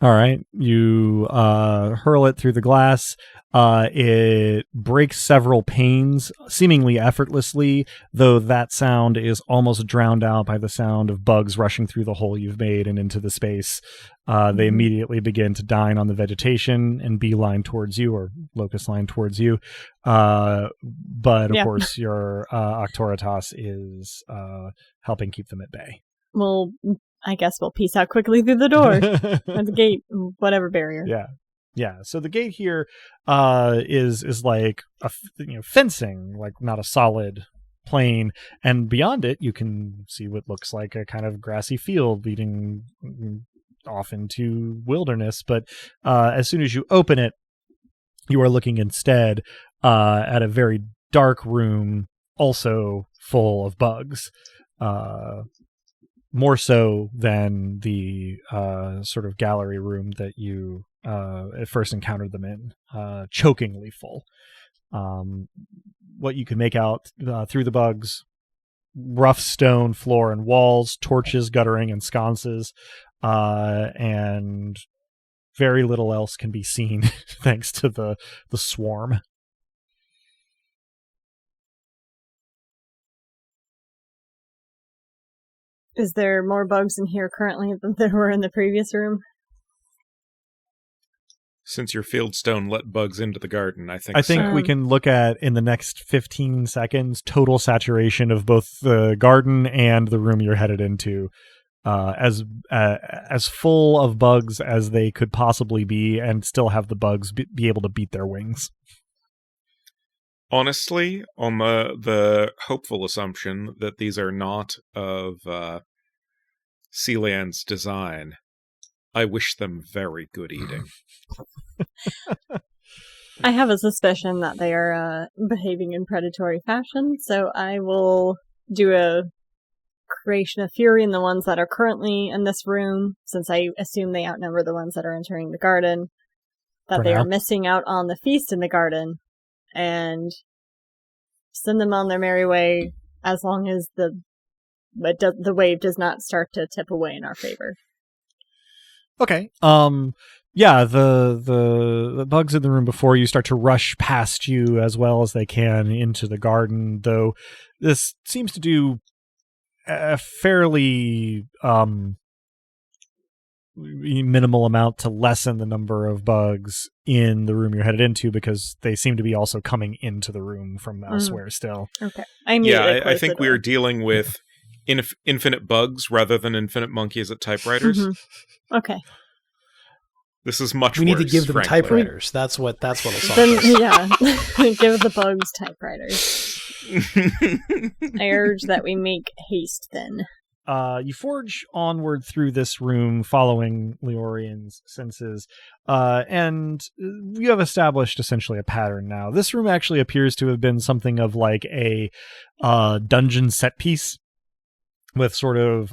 All right. You hurl it through the glass. It breaks several panes, seemingly effortlessly, though that sound is almost drowned out by the sound of bugs rushing through the hole you've made and into the space. They immediately begin to dine on the vegetation and beeline towards you, or locust line towards you. But, of course, your Octoritas is helping keep them at bay. Well, I guess we'll peace out quickly through the door or the gate, whatever barrier. Yeah. So the gate here is like fencing, like not a solid plane, and beyond it you can see what looks like a kind of grassy field leading off into wilderness. But as soon as you open it, you are looking instead at a very dark room, also full of bugs. More so than the sort of gallery room that you at first encountered them in, chokingly full. What you can make out through the bugs: rough stone floor and walls, torches guttering and sconces, and very little else can be seen thanks to the swarm. Is there more bugs in here currently than there were in the previous room? Since your fieldstone let bugs into the garden, I think we can look at, in the next 15 seconds, total saturation of both the garden and the room you're headed into. As full of bugs as they could possibly be, and still have the bugs be able to beat their wings. Honestly, on the hopeful assumption that these are not of Sealand's design, I wish them very good eating. I have a suspicion that they are behaving in predatory fashion, so I will do a creation of fury in the ones that are currently in this room, since I assume they outnumber the ones that are entering the garden, that they are missing out on the feast in the garden, and send them on their merry way as long as the wave does not start to tip away in our favor. Okay. Yeah, the bugs in the room before you start to rush past you as well as they can into the garden, though this seems to do a fairly minimal amount to lessen the number of bugs in the room you're headed into, because they seem to be also coming into the room from elsewhere still. Okay. I think we are dealing with infinite bugs rather than infinite monkeys at typewriters. Mm-hmm. Okay. This is much worse. We need to give them frankly. typewriters. That's what'll solve then, this. Yeah. Give the bugs typewriters. I urge that we make haste then. You forge onward through this room following Leorian's senses, and you have established essentially a pattern now. This room actually appears to have been something of like a dungeon set piece, with sort of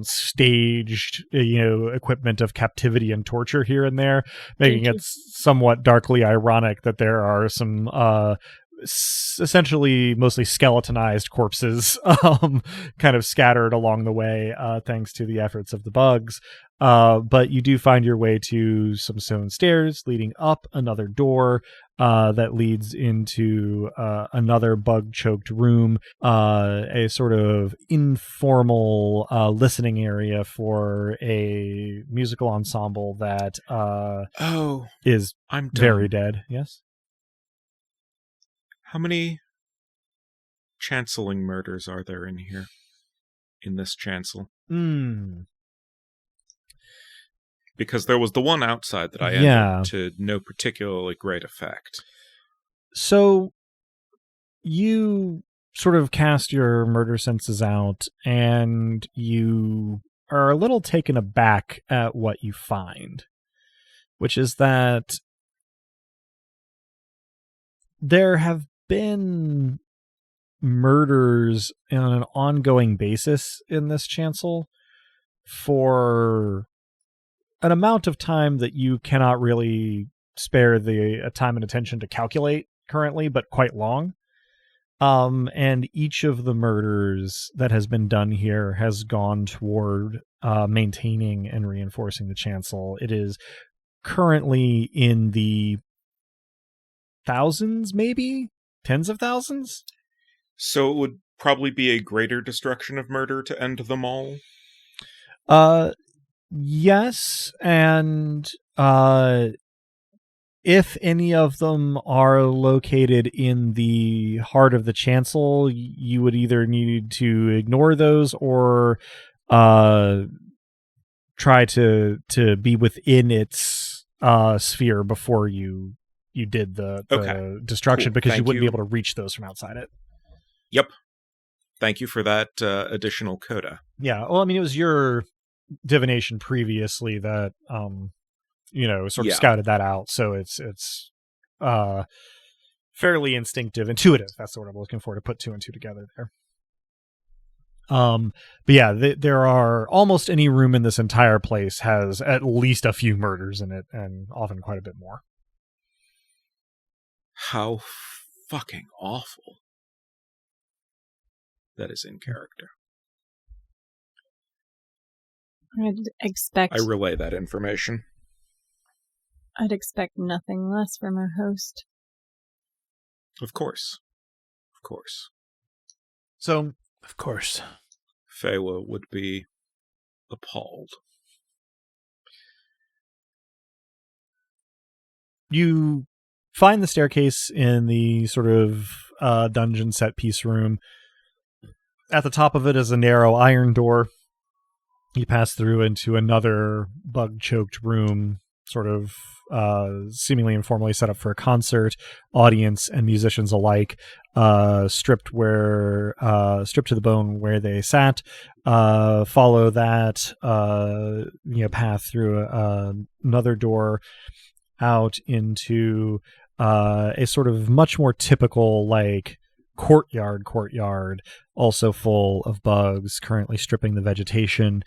staged, equipment of captivity and torture here and there, making it somewhat darkly ironic that there are some essentially mostly skeletonized corpses kind of scattered along the way, thanks to the efforts of the bugs. But you do find your way to some stone stairs leading up another door that leads into another bug-choked room, a sort of informal listening area for a musical ensemble that is very dead. Yes? How many chanceling murders are there in here? In this chancel? Because there was the one outside that I entered to no particularly great effect. So you sort of cast your murder senses out, and you are a little taken aback at what you find, which is that there have been murders on an ongoing basis in this chancel for an amount of time that you cannot really spare the time and attention to calculate currently, but quite long. And each of the murders that has been done here has gone toward maintaining and reinforcing the chancel. It is currently in the thousands, maybe tens of thousands. So it would probably be a greater destruction of murder to end them all. Yes, and if any of them are located in the heart of the chancel, you would either need to ignore those or try to be within its sphere before you did the destruction, cool. because Thank you wouldn't you. be able to reach those from outside it. Yep. Thank you for that additional coda. Yeah, well, I mean, it was your divination previously that sort of scouted that out, so it's fairly instinctive, intuitive. That's the word I'm looking for, to put two and two together there. But yeah, there are almost any room in this entire place has at least a few murders in it, and often quite a bit more. How fucking awful. That is in character. I relay that information. I'd expect nothing less from our host. Of course. Of course. So, of course, Fewa would be appalled. You find the staircase in the sort of dungeon set piece room. At the top of it is a narrow iron door. You pass through into another bug-choked room, sort of seemingly informally set up for a concert, audience and musicians alike, stripped to the bone where they sat. Follow that, path through another door out into a sort of much more typical, like, courtyard, also full of bugs, currently stripping the vegetation.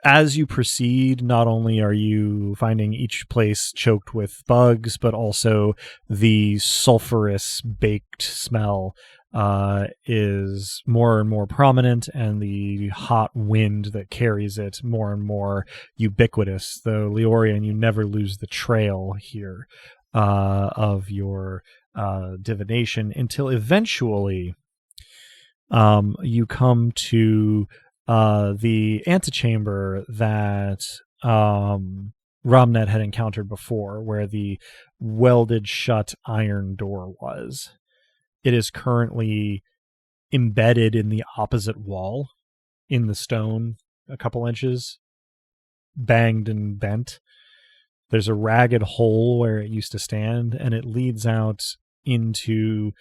As you proceed, not only are you finding each place choked with bugs, but also the sulfurous baked smell is more and more prominent, and the hot wind that carries it more and more ubiquitous. Though, Leorian, you never lose the trail here of your divination until eventually you come to the antechamber that Romnet had encountered before, where the welded shut iron door was. It is currently embedded in the opposite wall, in the stone, a couple inches, banged and bent. There's a ragged hole where it used to stand, and it leads out into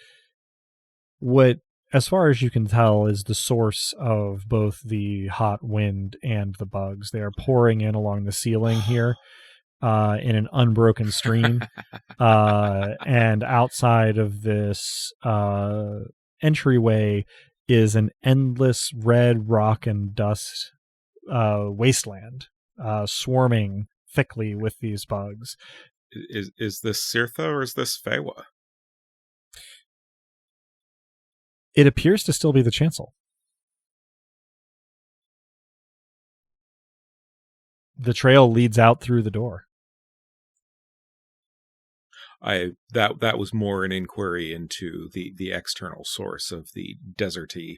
what, as far as you can tell, is the source of both the hot wind and the bugs. They are pouring in along the ceiling here in an unbroken stream. And outside of this entryway is an endless red rock and dust wasteland, swarming thickly with these bugs. Is this Sirtha or is this Fewa? It appears to still be the chancel. The trail leads out through the door. That was more an inquiry into the external source of the deserty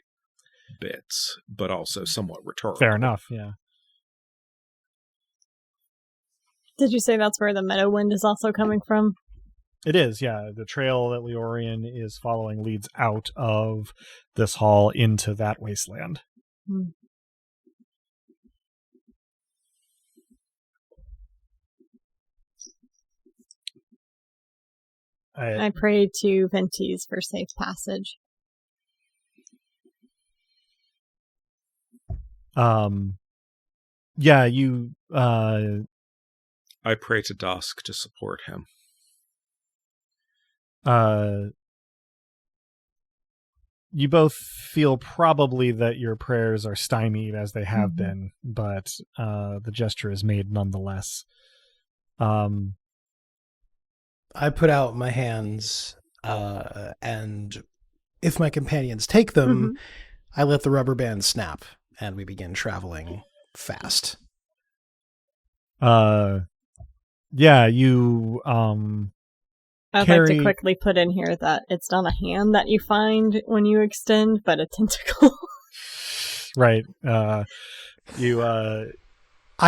bits, but also somewhat rhetorical. Fair enough, yeah. Did you say that's where the meadow wind is also coming from? It is, yeah. The trail that Leorian is following leads out of this hall into that wasteland. I pray to Ventis for safe passage. Yeah, you I pray to Dusk to support him. You both feel probably that your prayers are stymied, as they have been, but the gesture is made nonetheless. I put out my hands and if my companions take them, I let the rubber band snap, and we begin traveling fast. Yeah, you I'd like to quickly put in here that it's not a hand that you find when you extend, but a tentacle. Right. I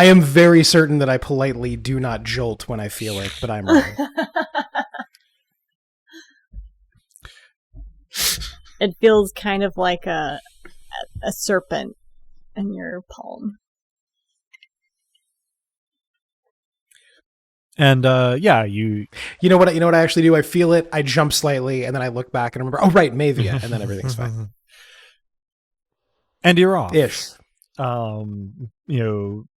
am very certain that I politely do not jolt when I feel it, but I'm wrong. It feels kind of like a serpent in your palm. And you know what I actually do? I feel it, I jump slightly, and then I look back and remember, oh right, Mavia, and then everything's fine. And you're off. Ish.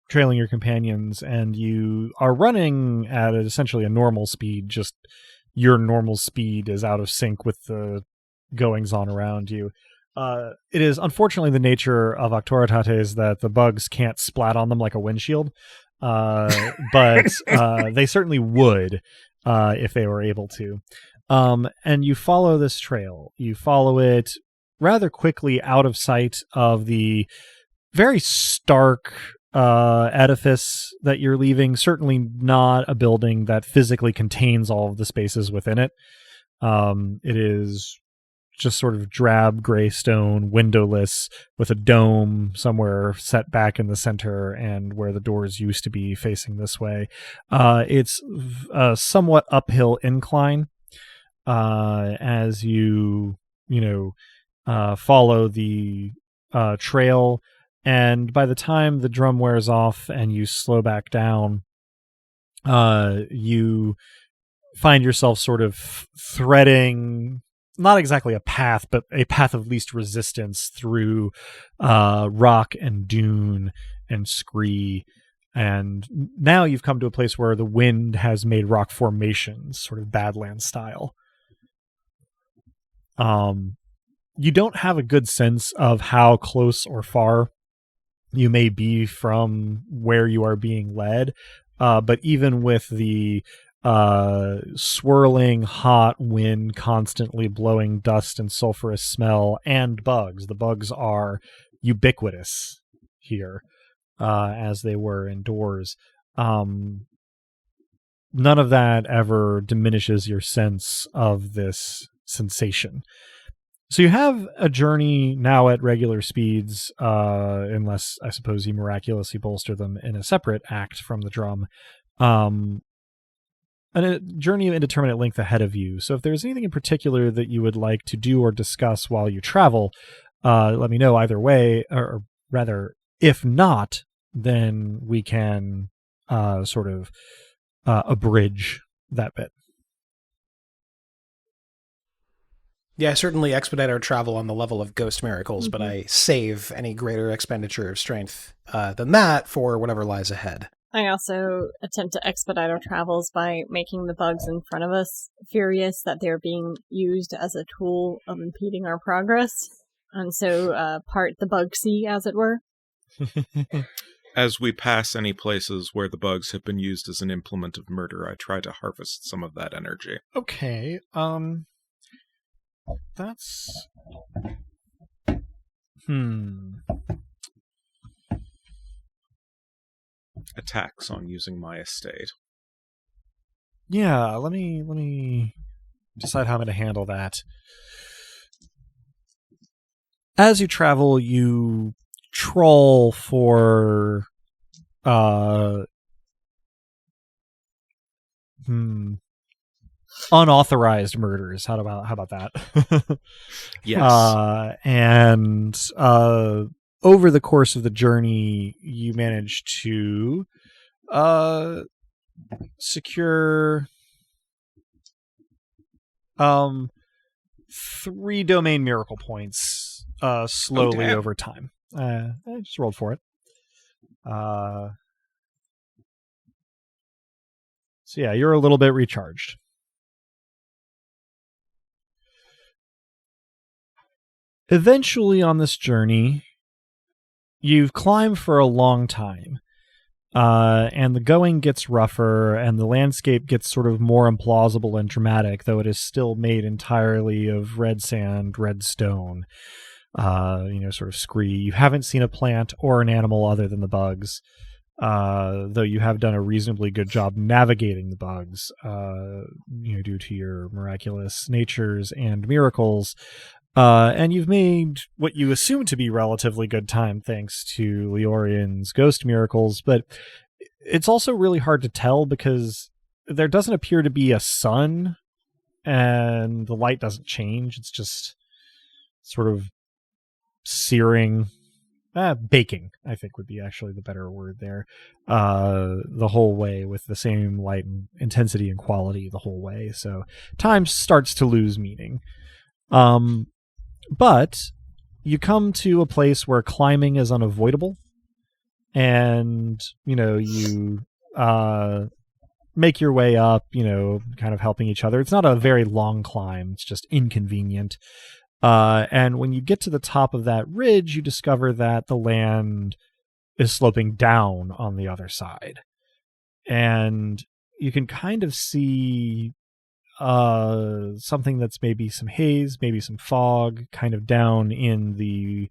Trailing your companions, and you are running at essentially a normal speed, just your normal speed is out of sync with the goings on around you. It is unfortunately the nature of Auctoritates that the bugs can't splat on them like a windshield, but they certainly would if they were able to. And you follow this trail. You follow it rather quickly out of sight of the very stark edifice that you're leaving. Certainly not a building that physically contains all of the spaces within it. It is just sort of drab gray stone, windowless, with a dome somewhere set back in the center, and where the doors used to be facing this way. It's a somewhat uphill incline as you follow the trail, and by the time the drum wears off and you slow back down, you find yourself sort of threading not exactly a path, but a path of least resistance through rock and dune and scree. And now you've come to a place where the wind has made rock formations, sort of Badlands style. You don't have a good sense of how close or far you may be from where you are being led. But even with the swirling hot wind constantly blowing dust and sulfurous smell and bugs, the bugs are ubiquitous here, as they were indoors. None of that ever diminishes your sense of this sensation. So you have a journey now at regular speeds, unless I suppose you miraculously bolster them in a separate act from the drum. And a journey of indeterminate length ahead of you. So if there's anything in particular that you would like to do or discuss while you travel, let me know either way, or rather, if not, then we can sort of abridge that bit. Yeah, I certainly expedite our travel on the level of ghost miracles, but I save any greater expenditure of strength than that for whatever lies ahead. I also attempt to expedite our travels by making the bugs in front of us furious that they're being used as a tool of impeding our progress. And so part the bug sea, as it were. As we pass any places where the bugs have been used as an implement of murder, I try to harvest some of that energy. Okay, that's... Attacks on using my estate. Yeah, let me decide how I'm going to handle that. As you travel, you troll for unauthorized murders. How about that? Yes. And over the course of the journey, you manage to secure 3 domain miracle points slowly over time. I just rolled for it. So yeah, you're a little bit recharged. Eventually on this journey, you've climbed for a long time. And the going gets rougher, and the landscape gets sort of more implausible and dramatic, though it is still made entirely of red sand, red stone, sort of scree. You haven't seen a plant or an animal other than the bugs, though you have done a reasonably good job navigating the bugs, due to your miraculous natures and miracles. And you've made what you assume to be relatively good time thanks to Leorian's ghost miracles, but it's also really hard to tell because there doesn't appear to be a sun and the light doesn't change. It's just sort of searing, baking, I think would be actually the better word there, the whole way, with the same light and intensity and quality the whole way. So time starts to lose meaning. But you come to a place where climbing is unavoidable, and, you make your way up, kind of helping each other. It's not a very long climb. It's just inconvenient. And when you get to the top of that ridge, you discover that the land is sloping down on the other side. And you can kind of see something that's maybe some haze, maybe some fog, kind of down in the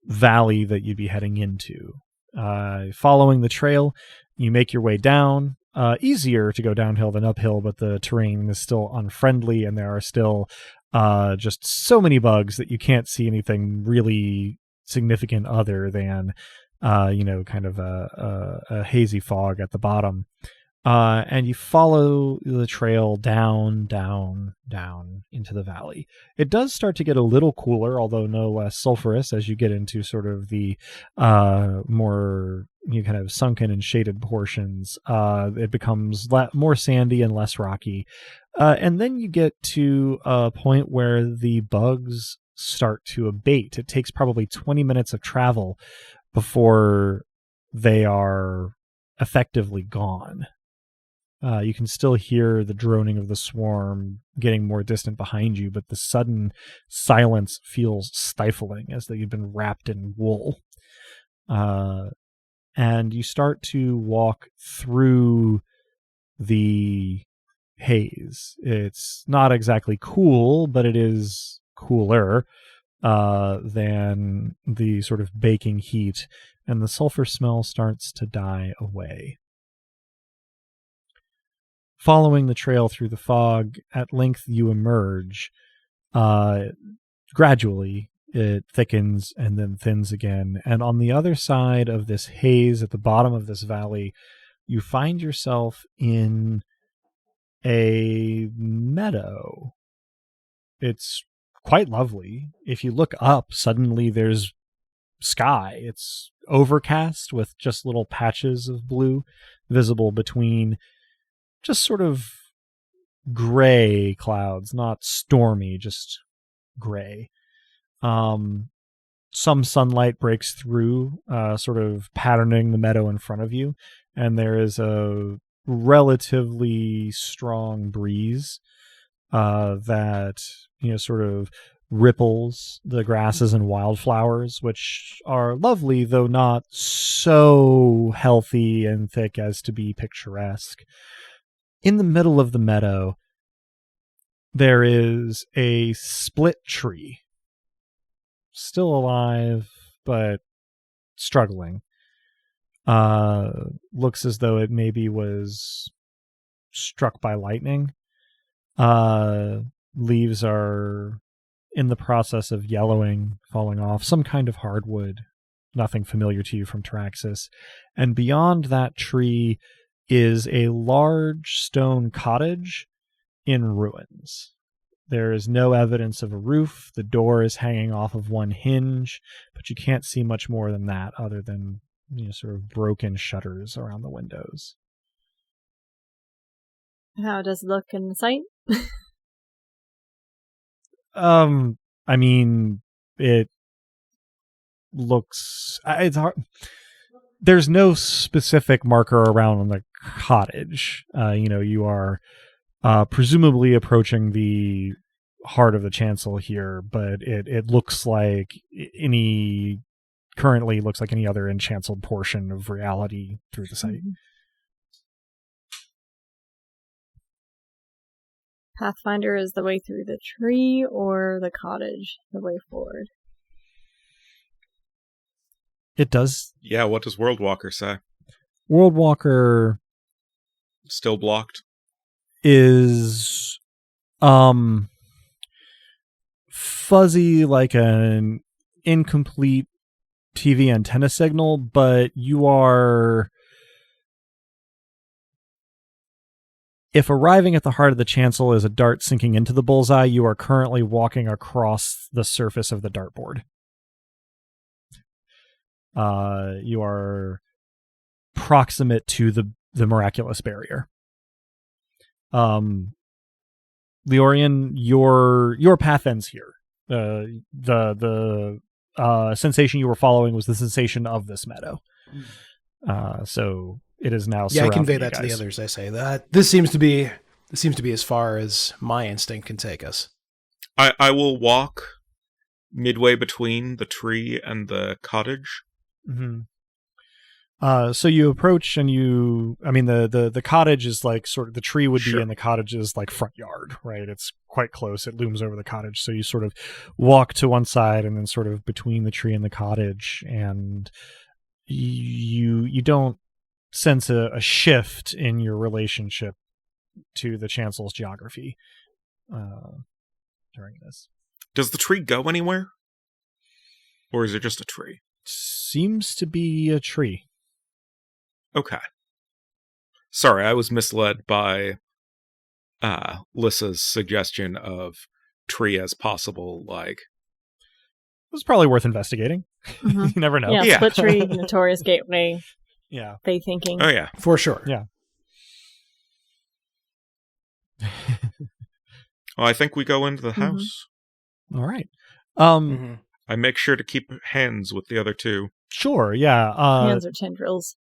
valley that you'd be heading into. Following the trail, you make your way down. Easier to go downhill than uphill, but the terrain is still unfriendly, and there are still just so many bugs that you can't see anything really significant other than kind of a hazy fog at the bottom. And you follow the trail down into the valley. It does start to get a little cooler, although no less sulfurous, as you get into sort of the more kind of sunken and shaded portions. It becomes more sandy and less rocky. And then you get to a point where the bugs start to abate. It takes probably 20 minutes of travel before they are effectively gone. You can still hear the droning of the swarm getting more distant behind you, but the sudden silence feels stifling, as though you've been wrapped in wool. And you start to walk through the haze. It's not exactly cool, but it is cooler than the sort of baking heat, and the sulfur smell starts to die away. Following the trail through the fog, at length you emerge. Gradually, it thickens and then thins again. And on the other side of this haze, at the bottom of this valley, you find yourself in a meadow. It's quite lovely. If you look up, suddenly there's sky. It's overcast with just little patches of blue visible between just sort of gray clouds, not stormy, just gray. Some sunlight breaks through, sort of patterning the meadow in front of you, and there is a relatively strong breeze that sort of ripples the grasses and wildflowers, which are lovely, though not so healthy and thick as to be picturesque. In the middle of the meadow, there is a split tree, still alive, but struggling. Looks as though it maybe was struck by lightning. Leaves are in the process of yellowing, falling off, some kind of hardwood, nothing familiar to you from Taraxis. And beyond that tree is a large stone cottage in ruins. There is no evidence of a roof. The door is hanging off of one hinge, but you can't see much more than that other than sort of broken shutters around the windows. How does it look in the sight? I mean, it looks... It's hard... There's no specific marker around on the cottage. You are presumably approaching the heart of the chancel here, but it looks like any currently looks like any other enchanted portion of reality through the site. Pathfinder is the way through the tree, or the cottage the way forward? It does. Yeah, what does World Walker say? World Walker Still blocked? is fuzzy like an incomplete TV antenna signal, but you are... If arriving at the heart of the chancel is a dart sinking into the bullseye, you are currently walking across the surface of the dartboard. You are proximate to the miraculous barrier. Leorian, your path ends here. The sensation you were following was the sensation of this meadow. So it is now. Yeah, I convey that guys. to the others. I say that this seems to be as far as my instinct can take us. I will walk midway between the tree and the cottage. Mm-hmm. So you approach and the cottage is like sort of, the tree would be Sure. in the cottage's like front yard, right? It's quite close. It looms over the cottage. So you sort of walk to one side and then sort of between the tree and the cottage, and you don't sense a shift in your relationship to the Chancel's geography during this. Does the tree go anywhere? Or is it just a tree? Seems to be a tree. Okay. Sorry, I was misled by Lissa's suggestion of tree as possible, like... It was probably worth investigating. Mm-hmm. You never know. Yeah, Yeah. split tree, notorious gateway, Yeah. they thinking. Oh, yeah. For sure. Yeah. Well, I think we go into the house. All right. Mhm. I make sure to keep hands with the other two. Sure. Yeah. Hands are tendrils.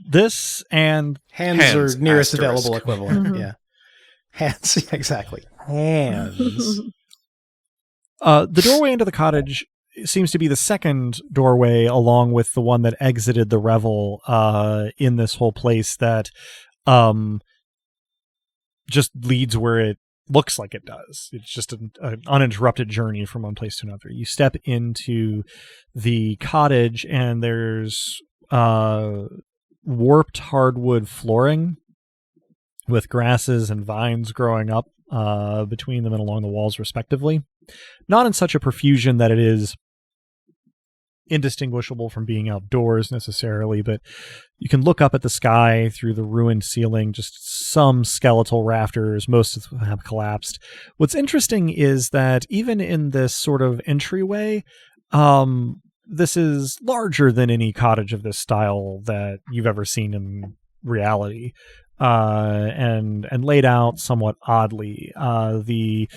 This and Hands Hands, are nearest asterisk. available equivalent. Mhm. Yeah. Hands. Yeah, exactly. Hands. the doorway into the cottage seems to be the second doorway, along with the one that exited the revel in this whole place, that just leads where it looks like it does. It's just an uninterrupted journey from one place to another. You step into the cottage and there's warped hardwood flooring with grasses and vines growing up between them and along the walls respectively. Not in such a profusion that it is indistinguishable from being outdoors necessarily, but you can look up at the sky through the ruined ceiling, just some skeletal rafters, most of them have collapsed. What's interesting is that even in this sort of entryway, this is larger than any cottage of this style that you've ever seen in reality, and laid out somewhat oddly. The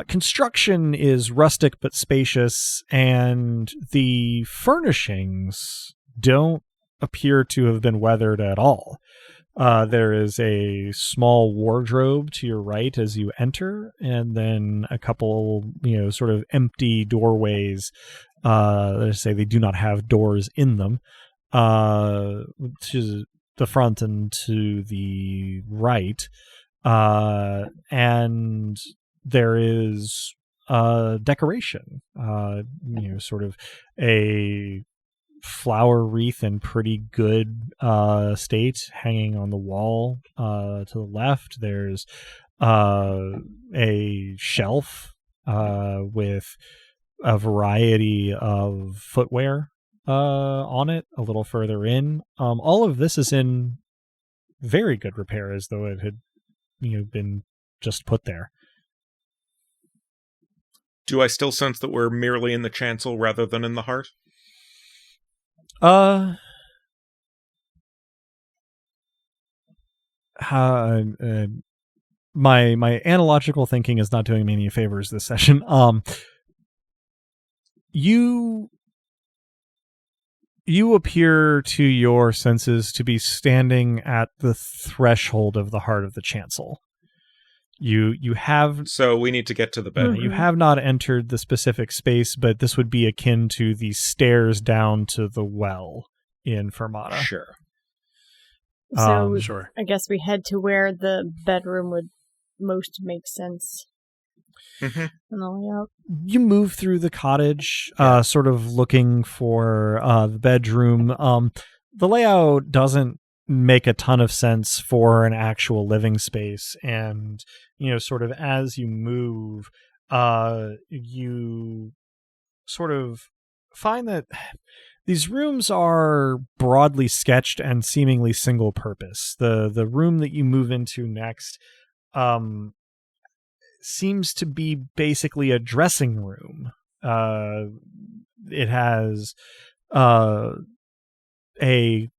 construction is rustic but spacious, and the furnishings don't appear to have been weathered at all. There is a small wardrobe to your right as you enter, and then a couple, sort of empty doorways. Let's say they do not have doors in them, to the front and to the right. And there is decoration, sort of a flower wreath in pretty good state hanging on the wall to the left. There's a shelf with a variety of footwear on it a little further in. All of this is in very good repair, as though it had been just put there. Do I still sense that we're merely in the chancel rather than in the heart? My analogical thinking is not doing me any favors this session. You appear to your senses to be standing at the threshold of the heart of the chancel. You have So we need to get to the bedroom. you have not entered the specific space, but this would be akin to the stairs down to the well in Fermata. Sure. So Sure. I guess we head to where the bedroom would most make sense Mm-hmm. in the layout. You move through the cottage, sort of looking for the bedroom. The layout doesn't make a ton of sense for an actual living space, and sort of as you move, you sort of find that these rooms are broadly sketched and seemingly single purpose. The room that you move into next seems to be basically a dressing room. It has a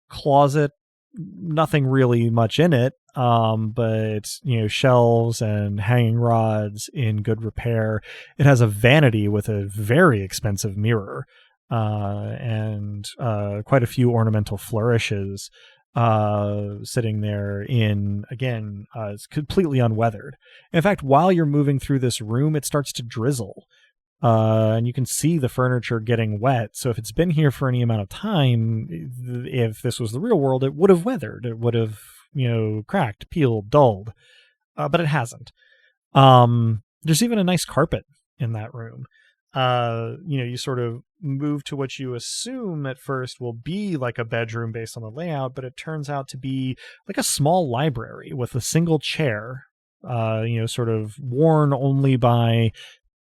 closet, nothing really much in it, but shelves and hanging rods in good repair. It has a vanity with a very expensive mirror, and quite a few ornamental flourishes sitting there in, again, it's completely unweathered. In fact, while you're moving through this room, it starts to drizzle. And you can see the furniture getting wet. So if it's been here for any amount of time, if this was the real world, it would have weathered. It would have, cracked, peeled, dulled. But it hasn't. There's even a nice carpet in that room. You sort of move to what you assume at first will be like a bedroom based on the layout, but it turns out to be like a small library with a single chair, sort of worn only by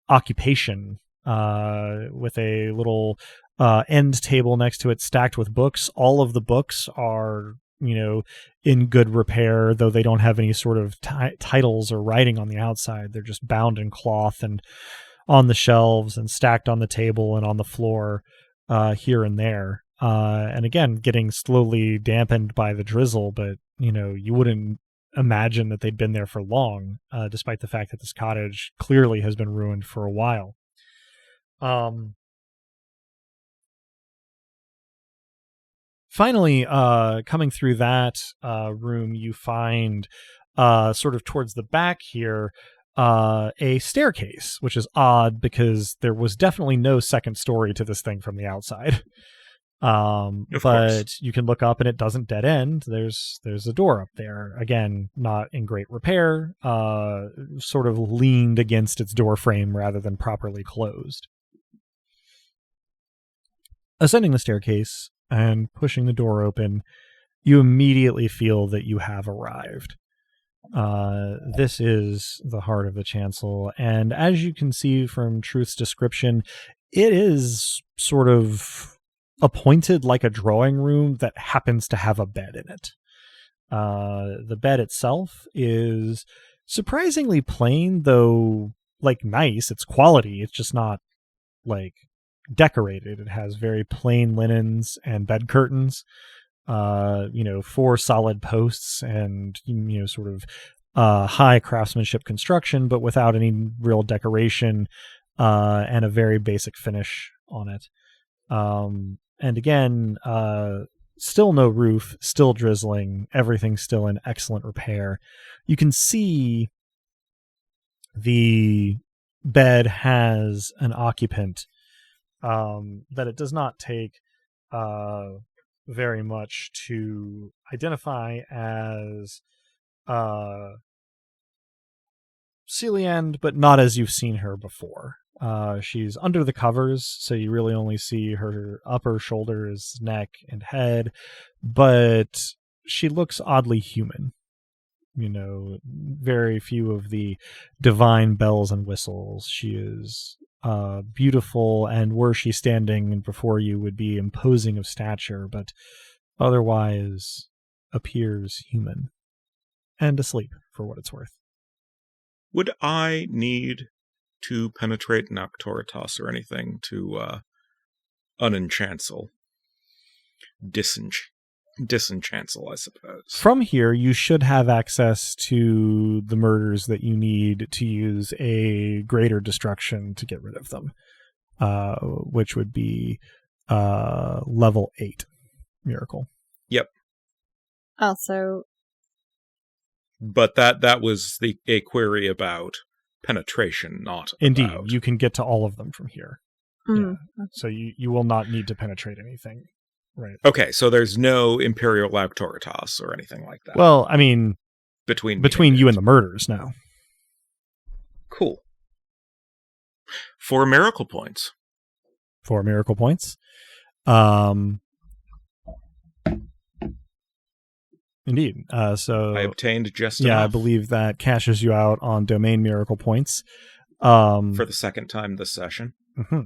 occupation, with a little end table next to it stacked with books. All of the books are in good repair, though they don't have any sort of titles or writing on the outside. They're just bound in cloth and on the shelves and stacked on the table and on the floor here and there. And again, getting slowly dampened by the drizzle, but you wouldn't imagine that they'd been there for long, despite the fact that this cottage clearly has been ruined for a while. Finally, coming through that room, you find sort of towards the back here a staircase, which is odd because there was definitely no second story to this thing from the outside. But course. you can look up and it doesn't dead end. There's a door up there, again, not in great repair, sort of leaned against its door frame rather than properly closed. Ascending the staircase and pushing the door open, you immediately feel that you have arrived. This is the heart of the chancel, and as you can see from Truth's description, it is sort of appointed like a drawing room that happens to have a bed in it. The bed itself is surprisingly plain, though nice. It's quality. It's just not decorated. It has very plain linens and bed curtains. 4 solid posts and sort of high craftsmanship construction, but without any real decoration, and a very basic finish on it. And again, still no roof, still drizzling, everything still in excellent repair. You can see the bed has an occupant that it does not take very much to identify as Celiand, but not as you've seen her before. She's under the covers, so you really only see her upper shoulders, neck, and head, but she looks oddly human. Very few of the divine bells and whistles. She is beautiful, and were she standing before you would be imposing of stature, but otherwise appears human and asleep, for what it's worth. Would I need to penetrate Noctoritas or anything to unenchancel? Disenchancel, I suppose. From here, you should have access to the murders that you need to use a greater destruction to get rid of them, which would be level 8 miracle. Yep. Also, but that was a query about penetration, not Indeed, about... you can get to all of them from here. Mm. Yeah. So you will not need to penetrate anything. Right. Okay, so there's no Imperial Auctoritas or anything like that. Well, I mean, between you and the murders now. Cool. 4 miracle points. 4 miracle points. Indeed. So I obtained just enough. enough. I believe that cashes you out on domain miracle points. For the second time this session. Mm-hmm.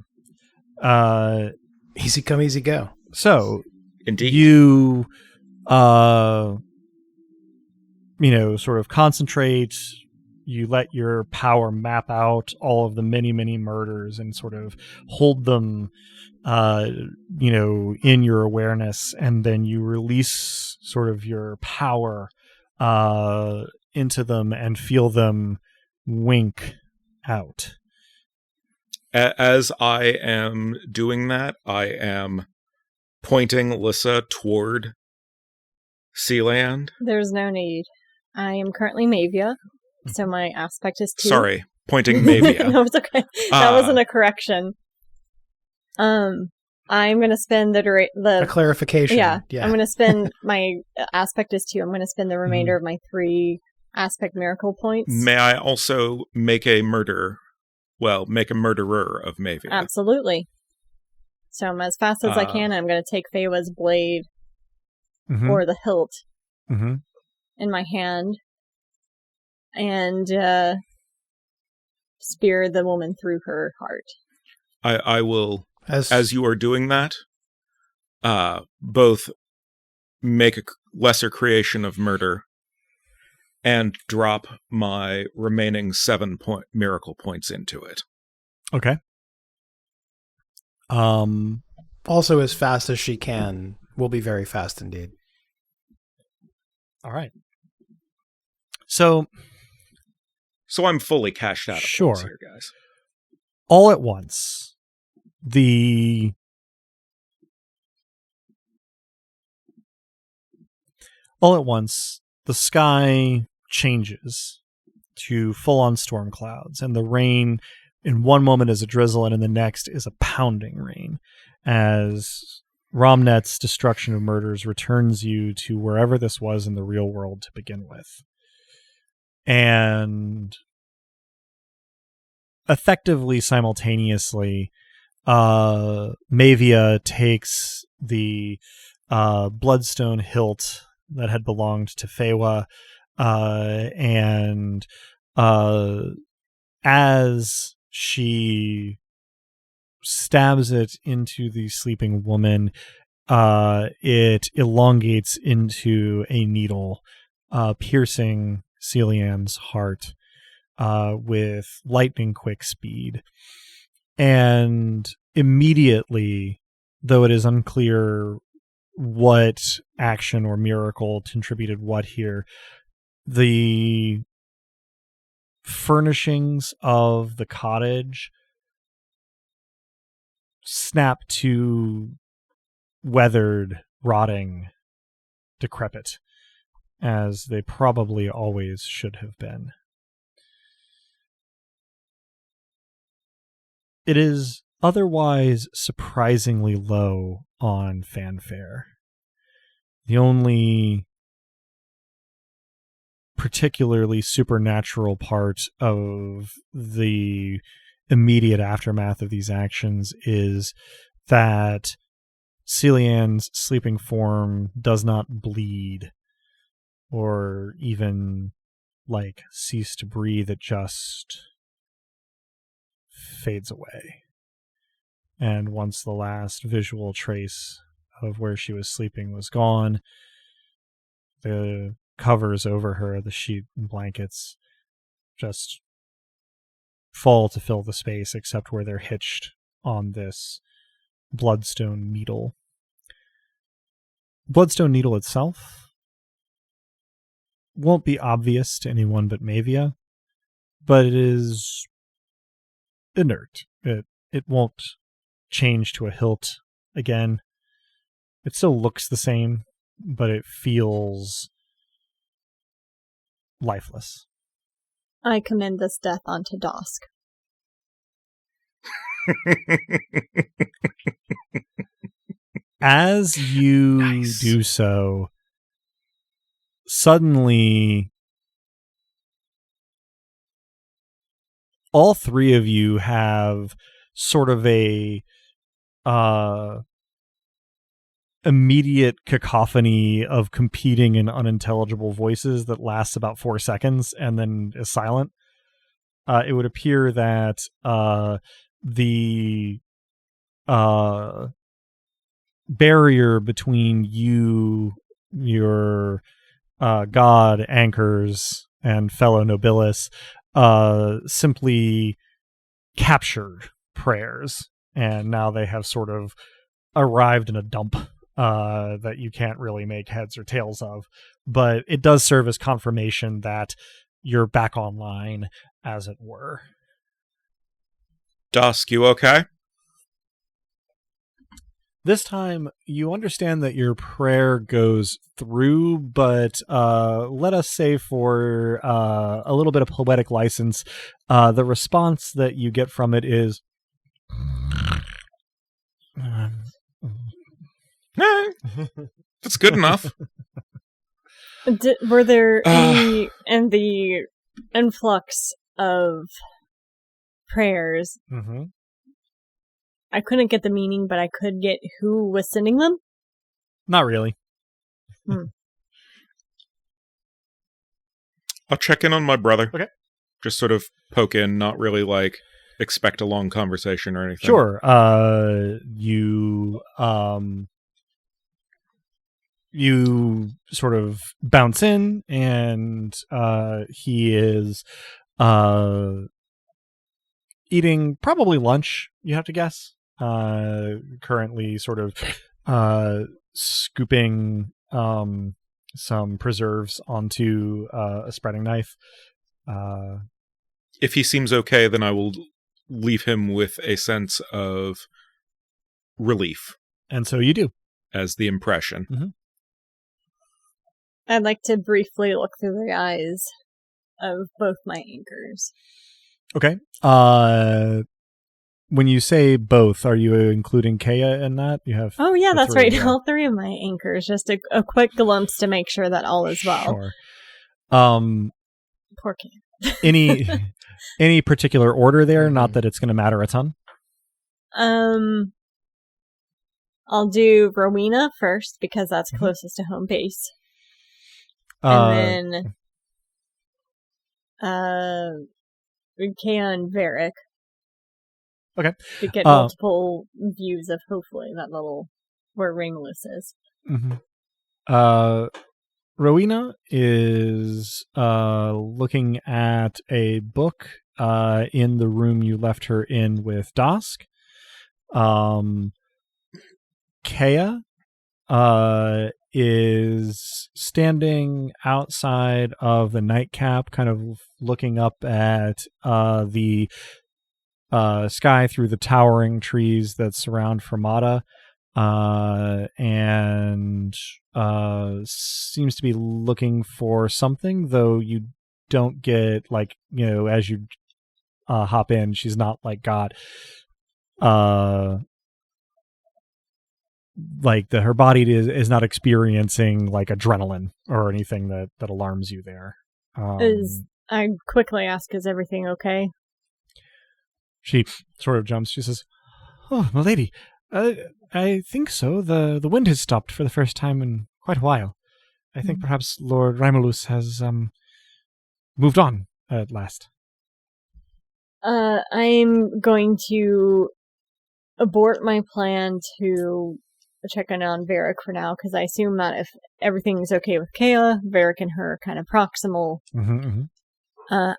Easy come, easy go. So, indeed, you, sort of concentrate. You let your power map out all of the many, many murders and sort of hold them, in your awareness, and then you release sort of your power into them and feel them wink out. As I am doing that, I am pointing Lissa toward Sealand. There's no need. I am currently Mavia, so my aspect is 2. Sorry, pointing Mavia. No, it's okay. That wasn't a correction. I'm going to spend a clarification. Yeah. I'm going to spend my aspect is 2. I'm going to spend the remainder of my 3 aspect miracle points. May I also make a murderer of Mavia? Absolutely. So I'm as fast as I can. I'm going to take Feywa's blade or the hilt in my hand and spear the woman through her heart. I will, as you are doing that, both make a lesser creation of murder and drop my remaining 7 miracle points into it. Okay. Also, as fast as she can, will be very fast indeed. All right. So I'm fully cashed out of points here, guys. All at once, the sky changes to full-on storm clouds, and the rain in one moment is a drizzle, and in the next is a pounding rain, as Romnet's destruction of murders returns you to wherever this was in the real world to begin with. And effectively, simultaneously, Mavia takes the bloodstone hilt that had belonged to Feywa, and as she stabs it into the sleeping woman, it elongates into a needle, piercing Celian's heart with lightning quick speed. And immediately, though it is unclear what action or miracle contributed what here, the furnishings of the cottage snap to weathered, rotting, decrepit, as they probably always should have been. It is otherwise surprisingly low on fanfare. The only particularly supernatural part of the immediate aftermath of these actions is that Celian's sleeping form does not bleed or even cease to breathe. It just fades away. And once the last visual trace of where she was sleeping was gone, the covers over her, the sheet and blankets, just fall to fill the space except where they're hitched on this bloodstone needle. Bloodstone needle itself won't be obvious to anyone but Mavia, but it is inert. It won't change to a hilt again. It still looks the same, but it feels lifeless. I commend this death onto Dosk. As you do so, suddenly all three of you have sort of a immediate cacophony of competing and unintelligible voices that lasts about 4 seconds and then is silent. It would appear that the barrier between you, your god anchors, and fellow Nobilis simply captured prayers, and now they have sort of arrived in a dump that you can't really make heads or tails of, but it does serve as confirmation that you're back online, as it were. Dusk, you okay? This time, you understand that your prayer goes through, but let us say for a little bit of poetic license, the response that you get from it is... That's good enough. Were there any in the influx of prayers? Mm-hmm. I couldn't get the meaning, but I could get who was sending them? Not really. I'll check in on my brother. Okay. Just sort of poke in, not really like expect a long conversation or anything. Sure. You sort of bounce in, and he is eating probably lunch, you have to guess. Currently sort of scooping some preserves onto a spreading knife. If he seems okay, then I will leave him with a sense of relief. And so you do. As the impression. Mm-hmm. I'd like to briefly look through the eyes of both my anchors. Okay. When you say both, are you including Kea in that? You have. Oh yeah, that's three, right. yeah. All three of my anchors. Just a quick glimpse to make sure that all is well. Sure. Poor Kea. any particular order there? Not that it's going to matter a ton. I'll do Rowena first because that's closest to home base. And then Kea and Varric. Okay. To get multiple views of hopefully that little where Ringless is. Mm-hmm. Rowena is looking at a book in the room you left her in with Dosk. Kea is standing outside of the nightcap, kind of looking up at the sky through the towering trees that surround Fermata, and seems to be looking for something, though you don't get, like, as you hop in, she's not got her body is not experiencing like adrenaline or anything that alarms you there. I quickly ask, is everything okay? She sort of jumps. She says, "Oh, milady, I think so. The wind has stopped for the first time in quite a while. I think perhaps Lord Rymulus has moved on at last." I'm going to abort my plan to check in on Varric for now, because I assume that if everything's okay with Kea, Varric and her are kind of proximal. I'm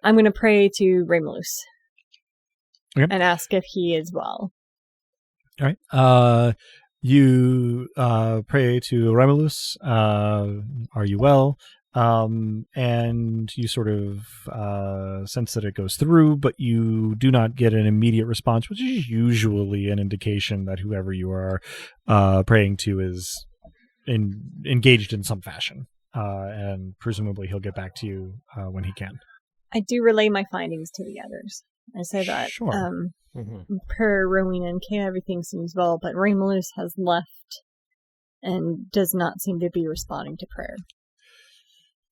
going to pray to Rymulus. Okay. And ask if he is well. All right. You pray to Rymulus. Are you well? And you sort of sense that it goes through, but you do not get an immediate response, which is usually an indication that whoever you are praying to is engaged in some fashion. and presumably he'll get back to you when he can. I do relay my findings to the others. I say that Sure. per Rowena and Kay, everything seems well, but Raymolus has left and does not seem to be responding to prayer.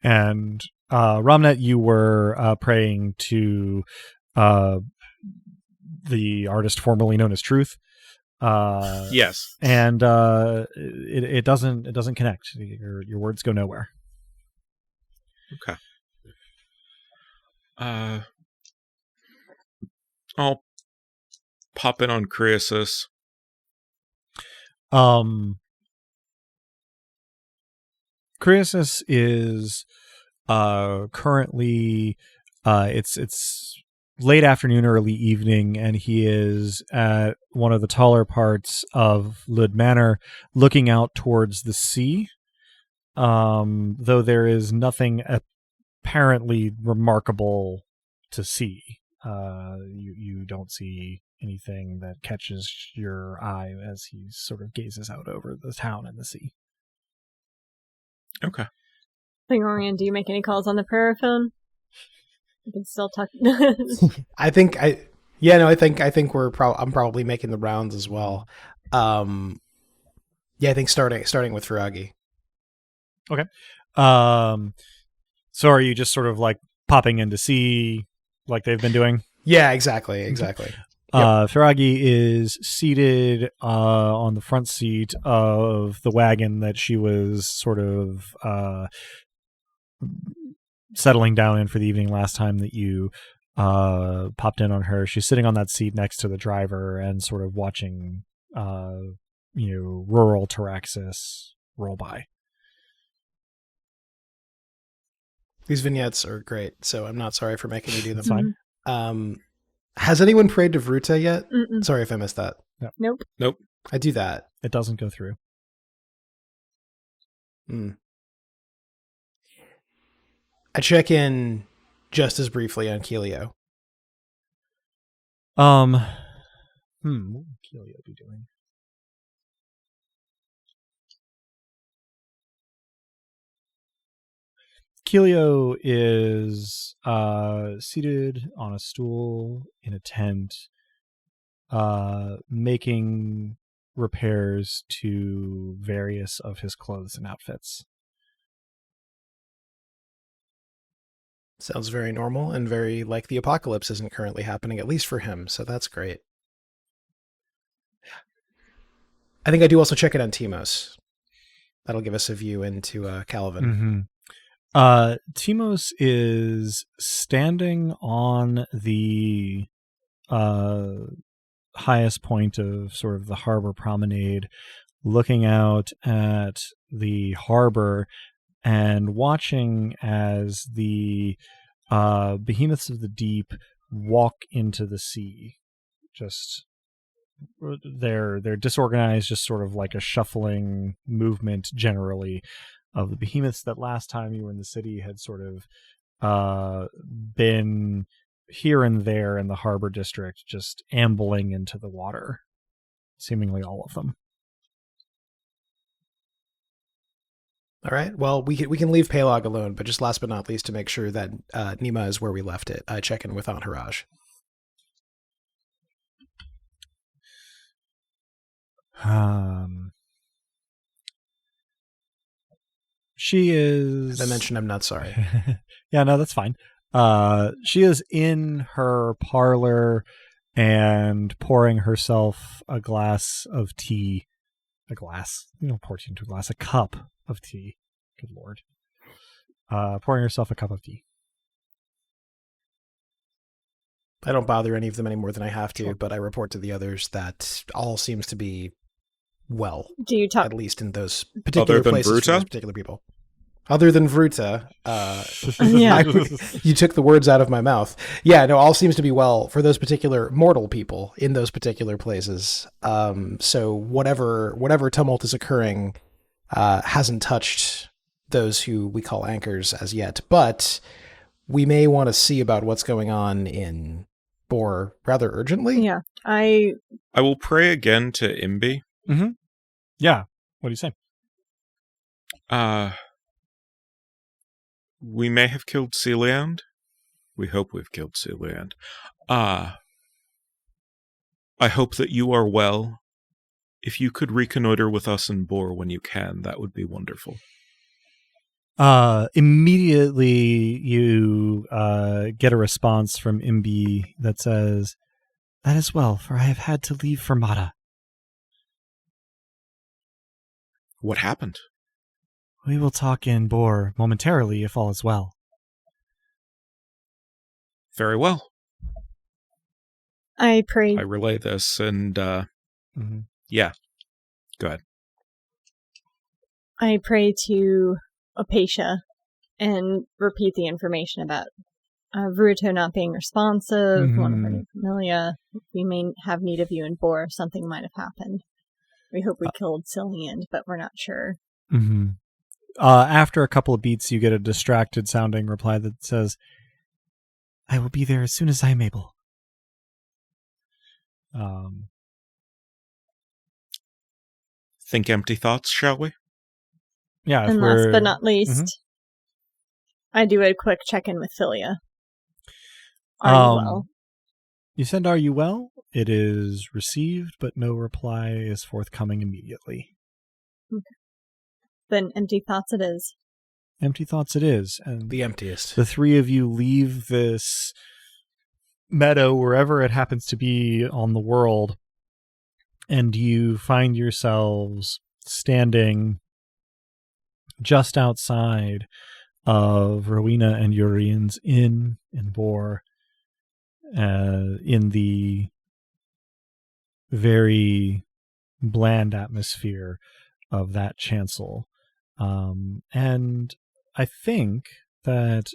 And Ramnet, you were praying to the artist formerly known as Truth. Yes. And it doesn't connect. Your words go nowhere. Okay. I'll pop in on Croesus. Croesus is currently it's late afternoon, early evening, and he is at one of the taller parts of Lud Manor, looking out towards the sea. Though there is nothing apparently remarkable to see. You don't see anything that catches your eye as he sort of gazes out over the town and the sea. Okay. Thingorian, do you make any calls on the prayer phone? You can still talk. I think I'm probably making the rounds as well. I think starting with Ferragi. Okay. So are you just sort of like popping in to see like they've been doing? Yeah, exactly. Ferragi is seated on the front seat of the wagon that she was sort of settling down in for the evening last time that you popped in on her. She's sitting on that seat next to the driver and sort of watching rural Taraxis roll by. These vignettes are great, so I'm not sorry for making you do them. That's fine. Has anyone prayed to Vruta yet? Mm-mm. Sorry if I missed that. Nope. I do that. It doesn't go through. I check in just as briefly on Keelio. What would Keelio be doing? Keelio is seated on a stool in a tent, making repairs to various of his clothes and outfits. Sounds very normal and very like the apocalypse isn't currently happening, at least for him, so that's great. I think I do also check it on Timos. That'll give us a view into Calvin. Mm-hmm. Timos is standing on the highest point of sort of the harbor promenade, looking out at the harbor and watching as the behemoths of the deep walk into the sea. Just they're disorganized, just sort of like a shuffling movement generally of the behemoths that last time you were in the city had sort of been here and there in the harbor district, just ambling into the water, seemingly all of them. All right. Well, we can leave Paylog alone, but just last but not least, to make sure that Nima is where we left it, I check in with Entourage. She is... As I mentioned, I'm not sorry. Yeah, no, that's fine. She is in her parlor and pouring herself a glass of tea. A glass? You don't pour tea into a glass. A cup of tea. Good Lord. Pouring herself a cup of tea. I don't bother any of them any more than I have to, Sure. but I report to the others that all seems to be well. Do you talk? At least in those particular Other than places for Vruta? those particular people. Other than Vruta, Yeah. you took the words out of my mouth. Yeah, no, all seems to be well for those particular mortal people in those particular places. So whatever tumult is occurring hasn't touched those who we call anchors as yet, but we may want to see about what's going on in Bor rather urgently. Yeah. I will pray again to Imbi. Mm-hmm. Yeah. What do you say? We may have killed Celeand. We hope we've killed Celeand. I hope that you are well. If you could reconnoiter with us in Bor when you can, that would be wonderful. Immediately you get a response from Imbi that says, "That is well, for I have had to leave for Mata." What happened? We will talk in Bor momentarily if all is well. Very well. I pray. I relay this and, yeah. Go ahead. I pray to Opatia and repeat the information about Ruto not being responsive, one of her new familia. We may have need of you in Bor. Something might have happened. We hope we killed Celeand, but we're not sure. After a couple of beats, you get a distracted sounding reply that says, "I will be there as soon as I am able." Think empty thoughts, shall we? Yeah. And last but not least, I do a quick check-in with Philia. Are you well? You send, "Are you well?" It is received, but no reply is forthcoming immediately. Okay. Then empty thoughts it is. Empty thoughts it is. And the emptiest. The three of you leave this meadow, wherever it happens to be on the world, and you find yourselves standing just outside of Rowena and Urian's inn in Bor, in the very bland atmosphere of that chancel. And I think that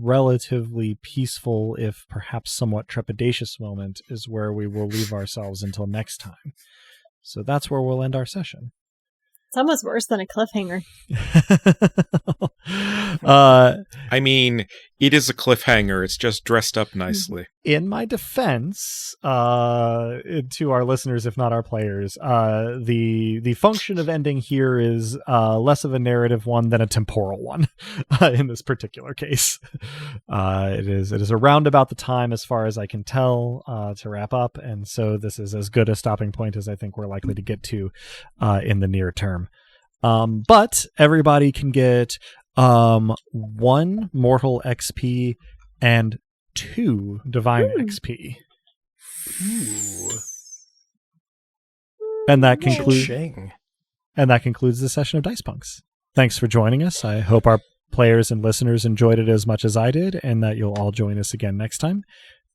relatively peaceful, if perhaps somewhat trepidatious moment is where we will leave ourselves until next time. So that's where we'll end our session. It's almost worse than a cliffhanger. I mean, it is a cliffhanger. It's just dressed up nicely. In my defense, to our listeners, if not our players, the function of ending here is less of a narrative one than a temporal one. In this particular case, it is around about the time, as far as I can tell, to wrap up, and so this is as good a stopping point as I think we're likely to get to in the near term. But everybody can get 1 mortal XP and 2 divine XP. Ooh. And that concludes the session of Dice Punks. Thanks for joining us. I hope our players and listeners enjoyed it as much as I did, and that you'll all join us again next time.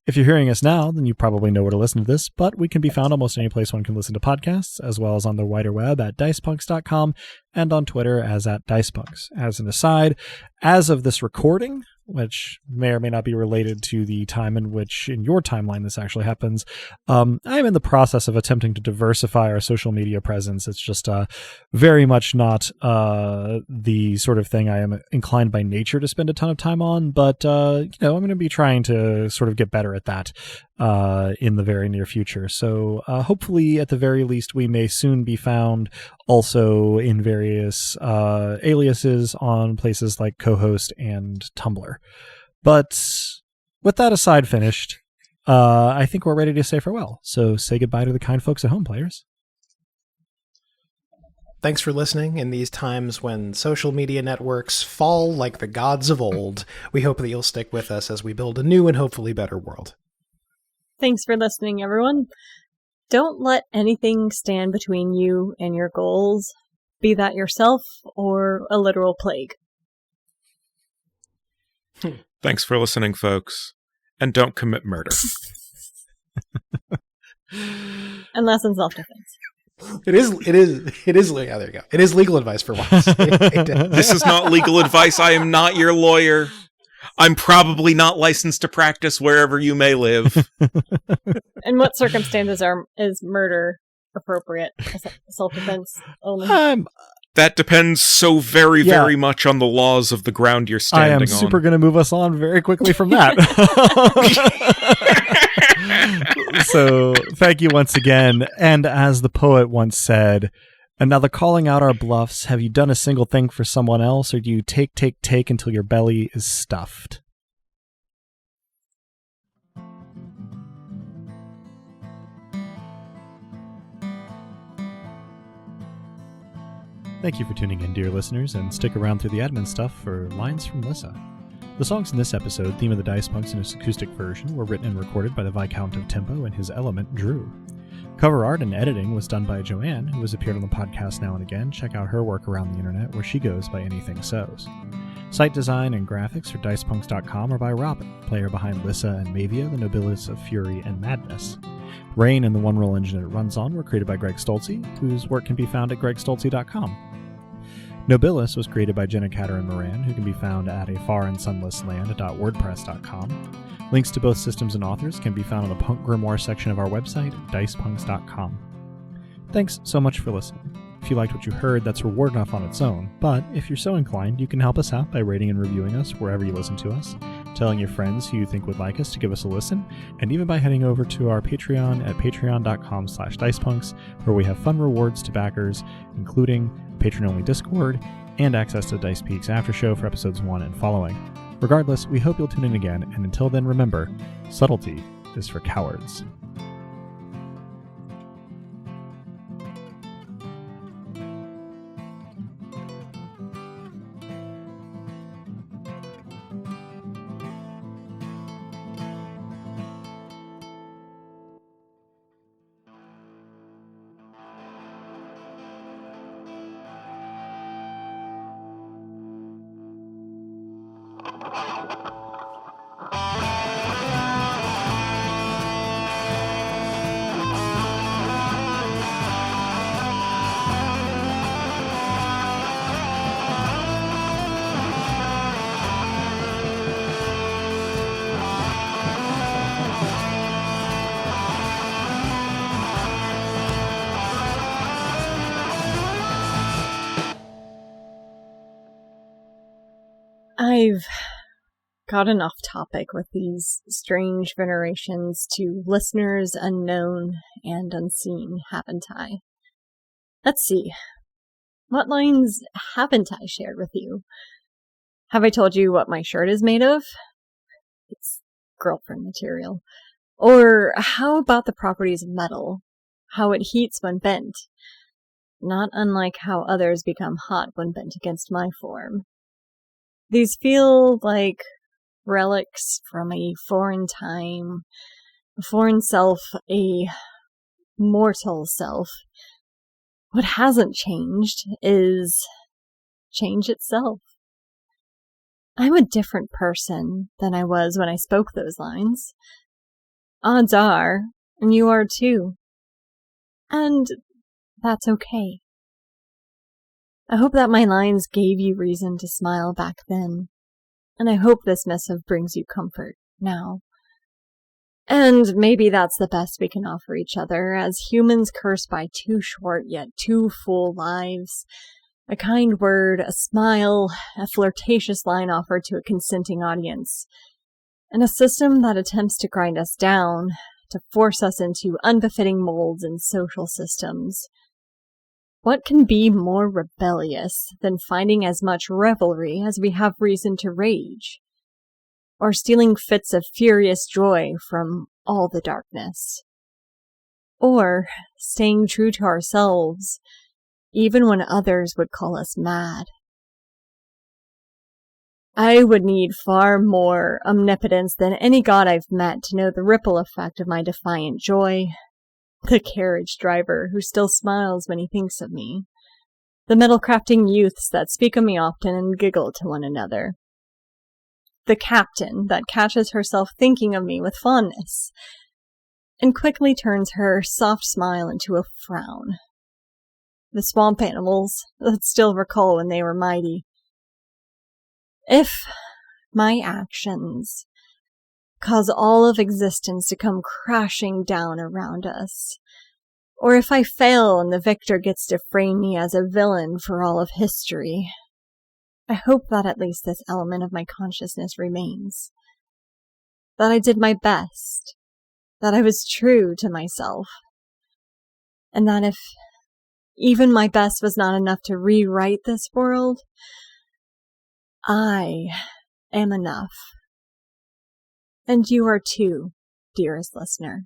If you're hearing us now, then you probably know where to listen to this, but we can be found almost any place one can listen to podcasts, as well as on the wider web at dicepunks.com and on Twitter as @dicepunks. As an aside, as of this recording, which may or may not be related to the time in which in your timeline this actually happens, I am in the process of attempting to diversify our social media presence. It's just very much not the sort of thing I am inclined by nature to spend a ton of time on, but I'm going to be trying to sort of get better at that in the very near future. So hopefully, at the very least, we may soon be found also in various aliases on places like Co-Host and Tumblr. But with that aside finished, I think we're ready to say farewell. So say goodbye to the kind folks at home, players. Thanks for listening. In these times when social media networks fall like the gods of old, we hope that you'll stick with us as we build a new and hopefully better world. Thanks for listening, everyone. Don't let anything stand between you and your goals, be that yourself or a literal plague. Thanks for listening, folks. And don't commit murder. Unless in self-defense. It is, yeah, there you go. It is legal advice for once. This is not legal advice. I am not your lawyer. I'm probably not licensed to practice wherever you may live. In what circumstances is murder appropriate? Self-defense only? That depends so very much on the laws of the ground you're standing on. I am super going to move us on very quickly from that. So thank you once again. And as the poet once said, And now the calling out our bluffs, have you done a single thing for someone else, or do you take until your belly is stuffed? Thank you for tuning in, dear listeners, and stick around through the admin stuff for lines from Lissa. The songs in this episode, Theme of the Dice Punks in its acoustic version, were written and recorded by the Viscount of Tempo and his element, Drew. Cover art and editing was done by Joanne, who has appeared on the podcast now and again. Check out her work around the internet, where she goes by Anything Sows. Site design and graphics for DicePunks.com are by Robin, player behind Lissa and Mavia, the Nobilis of Fury and Madness. Rain and the one-roll engine it runs on were created by Greg Stolze, whose work can be found at gregstolze.com. Nobilis was created by Jenna Caterin Moran, who can be found at afaransunlessland.wordpress.com. Links to both systems and authors can be found on the Punk Grimoire section of our website, dicepunks.com. Thanks so much for listening. If you liked what you heard, that's reward enough on its own, but if you're so inclined, you can help us out by rating and reviewing us wherever you listen to us, telling your friends who you think would like us to give us a listen, and even by heading over to our Patreon at patreon.com/dicepunks, where we have fun rewards to backers, including patron-only Discord, and access to Dice Peak's after show for episodes 1 and following. Regardless, we hope you'll tune in again, and until then, remember, subtlety is for cowards. I've gotten off topic with these strange venerations to listeners unknown and unseen, haven't I? Let's see. What lines haven't I shared with you? Have I told you what my shirt is made of? It's girlfriend material. Or how about the properties of metal? How it heats when bent? Not unlike how others become hot when bent against my form. These feel like relics from a foreign time, a foreign self, a mortal self. What hasn't changed is change itself. I'm a different person than I was when I spoke those lines. Odds are, and you are too. And that's okay. I hope that my lines gave you reason to smile back then, and I hope this missive brings you comfort now. And maybe that's the best we can offer each other, as humans cursed by 2 short yet 2 full lives. A kind word, a smile, a flirtatious line offered to a consenting audience, and a system that attempts to grind us down, to force us into unbefitting molds and social systems. What can be more rebellious than finding as much revelry as we have reason to rage? Or stealing fits of furious joy from all the darkness? Or staying true to ourselves, even when others would call us mad? I would need far more omnipotence than any god I've met to know the ripple effect of my defiant joy. The carriage driver who still smiles when he thinks of me. The metal-crafting youths that speak of me often and giggle to one another. The captain that catches herself thinking of me with fondness, and quickly turns her soft smile into a frown. The swamp animals that still recall when they were mighty. If my actions cause all of existence to come crashing down around us, or if I fail and the victor gets to frame me as a villain for all of history, I hope that at least this element of my consciousness remains. That I did my best, that I was true to myself, and that if even my best was not enough to rewrite this world, I am enough. And you are too, dearest listener.